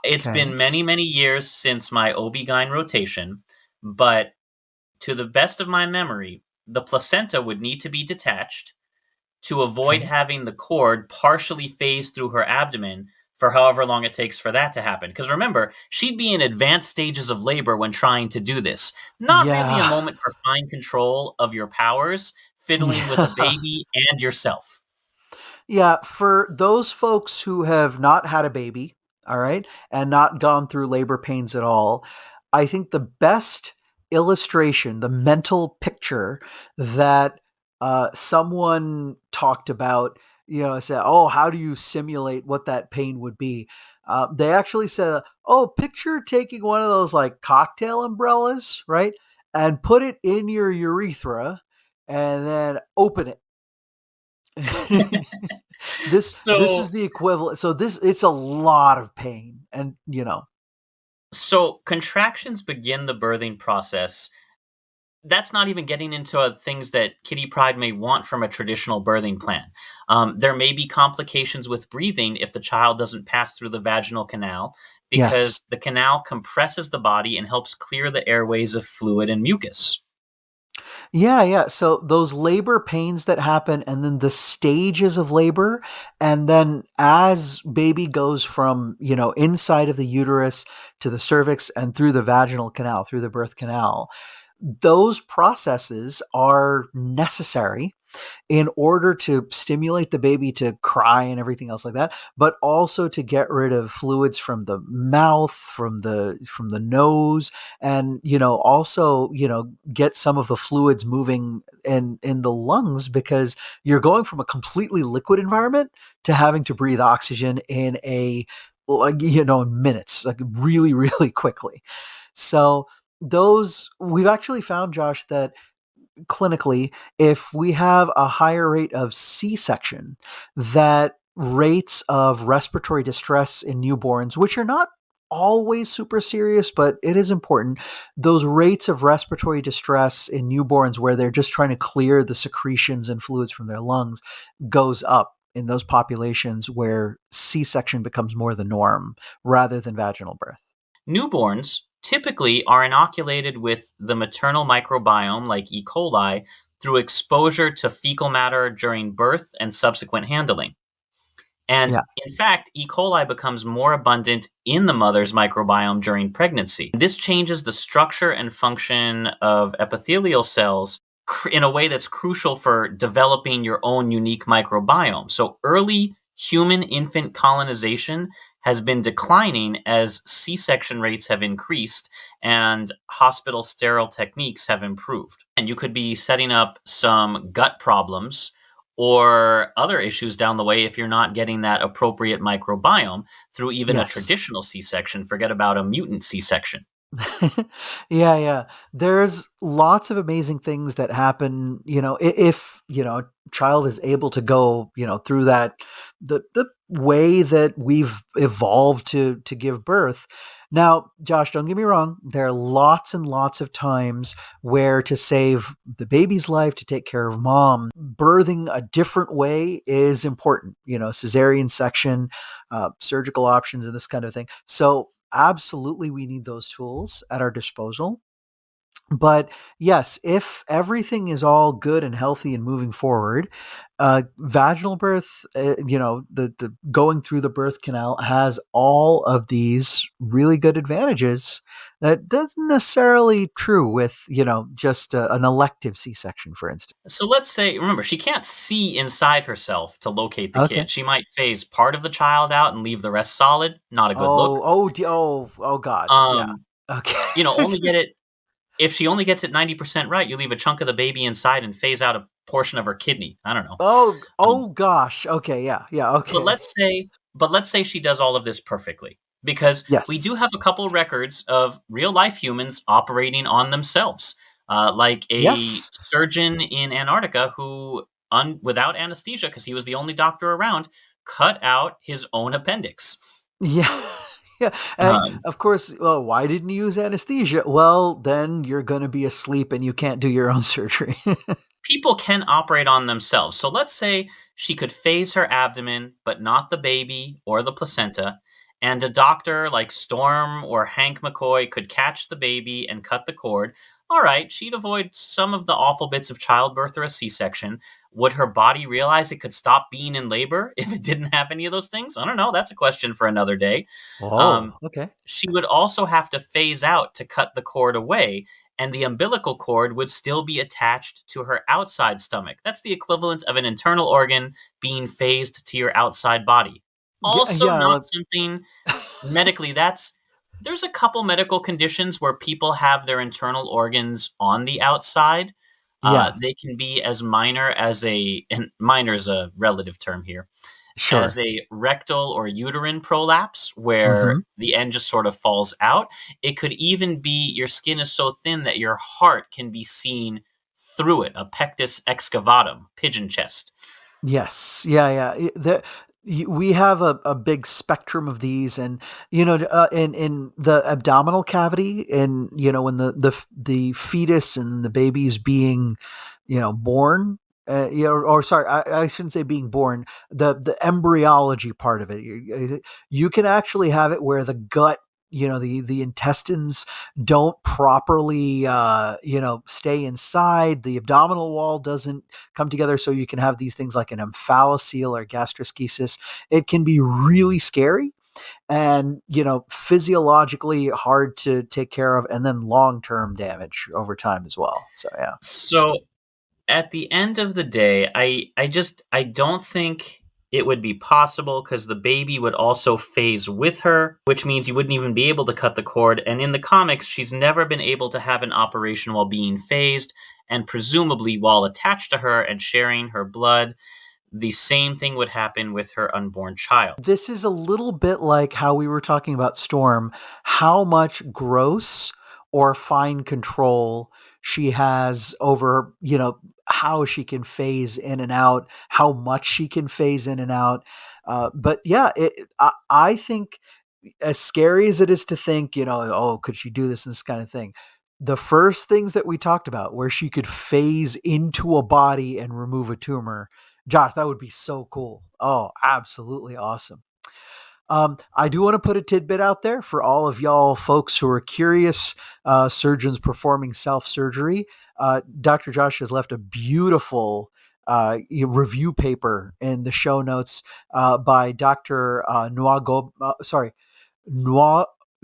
it's Okay. been many, many years since my OB-GYN rotation, but to the best of my memory, the placenta would need to be detached to avoid Okay. having the cord partially phase through her abdomen for however long it takes for that to happen. Because remember, she'd be in advanced stages of labor when trying to do this. Not really a Yeah. moment for fine control of your powers, fiddling with a Yeah. baby and yourself. Yeah, for those folks who have not had a baby, all right, and not gone through labor pains at all, I think the best illustration, the mental picture that someone talked about, said, "Oh, how do you simulate what that pain would be?" They actually said, "Oh, picture taking one of those like cocktail umbrellas, right, and put it in your urethra, and then open it." This So is the equivalent. So this it's a lot of pain, and so contractions begin the birthing process. That's not even getting into things that Kitty Pryde may want from a traditional birthing plan. There may be complications with breathing if the child doesn't pass through the vaginal canal yes. because the canal compresses the body and helps clear the airways of fluid and mucus. Yeah, yeah. So those labor pains that happen, and then the stages of labor, and then as baby goes from inside of the uterus to the cervix and through the vaginal canal, through the birth canal, those processes are necessary in order to stimulate the baby to cry and everything else like that, but also to get rid of fluids from the mouth, from the nose, and also get some of the fluids moving in the lungs, because you're going from a completely liquid environment to having to breathe oxygen in a like in minutes, like really really quickly. So those we've actually found, Josh, that clinically, if we have a higher rate of C-section, that rates of respiratory distress in newborns, which are not always super serious, but it is important, those rates of respiratory distress in newborns where they're just trying to clear the secretions and fluids from their lungs goes up in those populations where C-section becomes more the norm rather than vaginal birth. Newborns typically are inoculated with the maternal microbiome, like E. coli, through exposure to fecal matter during birth and subsequent handling. And Yeah. in fact, E. coli becomes more abundant in the mother's microbiome during pregnancy. This changes the structure and function of epithelial cells in a way that's crucial for developing your own unique microbiome. So early human infant colonization has been declining as C section rates have increased and hospital sterile techniques have improved. And you could be setting up some gut problems or other issues down the way if you're not getting that appropriate microbiome through even a Yes. traditional C section. Forget about a mutant C section. Yeah, yeah. There's lots of amazing things that happen, if, a child is able to go, through that the way that we've evolved to give birth. Now, Josh, don't get me wrong, there are lots and lots of times where to save the baby's life, to take care of mom, birthing a different way is important, cesarean section, surgical options and this kind of thing. So absolutely we need those tools at our disposal. But yes, if everything is all good and healthy and moving forward, vaginal birth, the going through the birth canal has all of these really good advantages that doesn't necessarily true with just an elective C-section, for instance. So let's say, remember, she can't see inside herself to locate the Okay. kid. She might phase part of the child out and leave the rest solid. Not a good look. Oh God, yeah. Um, Okay. only get it if she only gets it 90% right. You leave a chunk of the baby inside and phase out a portion of her kidney. I don't know. Oh Um, gosh. Okay, yeah, yeah. But Okay. let's say she does all of this perfectly because we Yes. do have a couple records of real life humans operating on themselves, like a Yes. surgeon in Antarctica who, without anesthesia, because he was the only doctor around, cut out his own appendix. Yeah. Yeah. And Um, of course, well, why didn't you use anesthesia? Well, then you're going to be asleep and you can't do your own surgery. People can operate on themselves. So let's say she could phase her abdomen, but not the baby or the placenta. And a doctor like Storm or Hank McCoy could catch the baby and cut the cord. all right, she'd avoid some of the awful bits of childbirth or a C-section. Would her body realize it could stop being in labor if it didn't have any of those things? I don't know. That's a question for another day. Um, Oh, okay. she would also have to phase out to cut the cord away, and the umbilical cord would still be attached to her outside stomach. That's the equivalent of an internal organ being phased to your outside body. Yeah, Also, yeah, not something medically that's there's a couple medical conditions where people have their internal organs on the outside. yeah, They can be as minor as and minor is a relative term here, as sure. a rectal or uterine prolapse, where Hmm. the end just sort of falls out. It could even be your skin is so thin that your heart can be seen through it, a pectus excavatum, pigeon chest. Yes, yeah, yeah. We have a big spectrum of these, and in the abdominal cavity, and when the fetus and the baby's being, born. Or sorry, I shouldn't say being born. The embryology part of it, you can actually have it where the gut, the intestines don't properly, stay inside. The abdominal wall doesn't come together, so you can have these things like an omphalocele or gastroschisis. It can be really scary and physiologically hard to take care of, and then long-term damage over time as well. So yeah. So at the end of the day, I don't think it would be possible because the baby would also phase with her, which means you wouldn't even be able to cut the cord. And in the comics, she's never been able to have an operation while being phased, and presumably while attached to her and sharing her blood. The same thing would happen with her unborn child. This is a little bit like how we were talking about Storm, how much gross or fine control she has over, how she can phase in and out, how much she can phase in and out. But yeah, I think, as scary as it is to think, oh, could she do this and this kind of thing? The first things that we talked about, where she could phase into a body and remove a tumor, Josh, that would be so cool. Oh, absolutely awesome. I do want to put a tidbit out there for all of y'all folks who are curious, surgeons performing self surgery. Dr. Josh has left a beautiful review paper in the show notes by Dr. Noa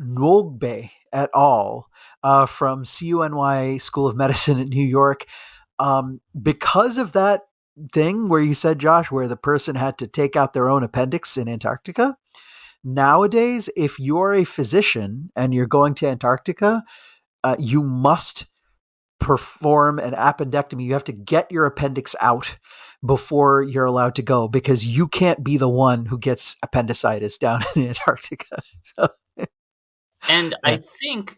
Nwogbe et al. From CUNY School of Medicine in New York. Because of that thing where you said, Josh, where the person had to take out their own appendix in Antarctica, nowadays, if you're a physician and you're going to Antarctica, you must perform an appendectomy. You have to get your appendix out before you're allowed to go, because you can't be the one who gets appendicitis down in Antarctica. So, And yeah. I think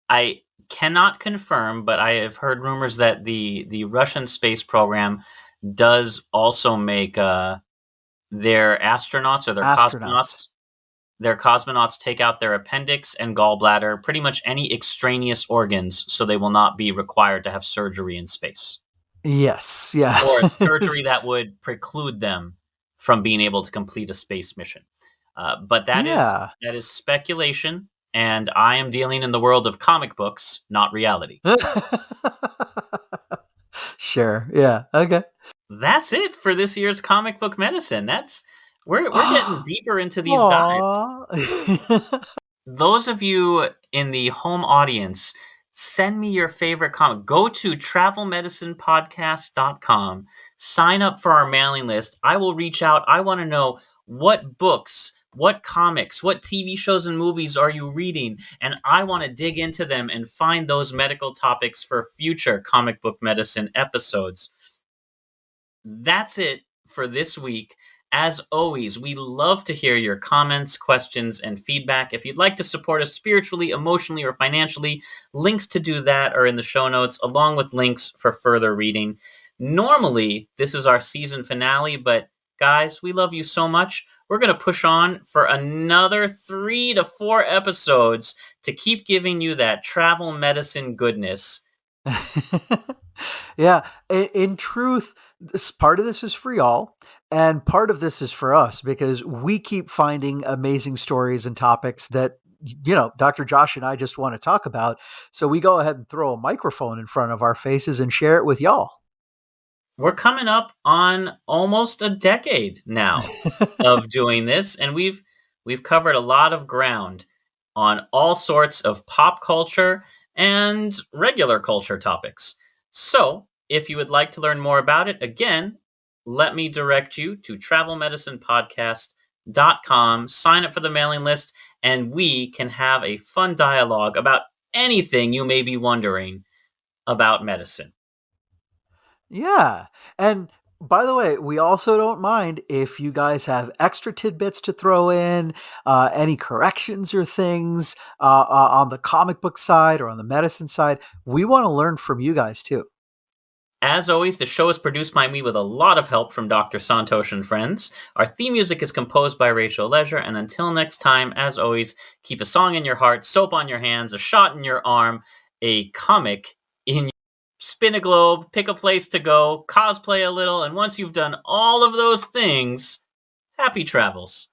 I cannot confirm, but I have heard rumors that the Russian space program does also make their astronauts or Astronauts. their cosmonauts take out their appendix and gallbladder, pretty much any extraneous organs, so they will not be required to have surgery in space, Yes. Yeah. or surgery that would preclude them from being able to complete a space mission. But Yeah. that is speculation, and I am dealing in the world of comic books, not reality. Sure. Yeah. Okay. That's it for this year's comic book medicine. That's we're getting deeper into these dives. Aww. Those of you in the home audience, send me your favorite comic. Go to travelmedicinepodcast.com. Sign up for our mailing list. I will reach out. I want to know what books, what comics, what TV shows and movies are you reading? And I want to dig into them and find those medical topics for future comic book medicine episodes. That's it for this week. As always, we love to hear your comments, questions, and feedback. If you'd like to support us spiritually, emotionally, or financially, links to do that are in the show notes, along with links for further reading. Normally, this is our season finale, but guys, we love you so much. We're going to push on for another 3 to 4 episodes to keep giving you that travel medicine goodness. Yeah. In truth, part of this is for y'all, and part of this is for us, because we keep finding amazing stories and topics that Dr. Josh and I just want to talk about. So we go ahead and throw a microphone in front of our faces and share it with y'all. We're coming up on almost a decade now of doing this, and we've covered a lot of ground on all sorts of pop culture and regular culture topics. So, if you would like to learn more about it, again, let me direct you to travelmedicinepodcast.com, sign up for the mailing list, and we can have a fun dialogue about anything you may be wondering about medicine. Yeah. And by the way, we also don't mind if you guys have extra tidbits to throw in, any corrections or things on the comic book side or on the medicine side. We want to learn from you guys too. As always, the show is produced by me with a lot of help from Dr. Santhosh and friends. Our theme music is composed by Rachel Leisure, and until next time, as always, keep a song in your heart, soap on your hands, a shot in your arm, a comic in your spin a globe, pick a place to go, cosplay a little, and once you've done all of those things, happy travels.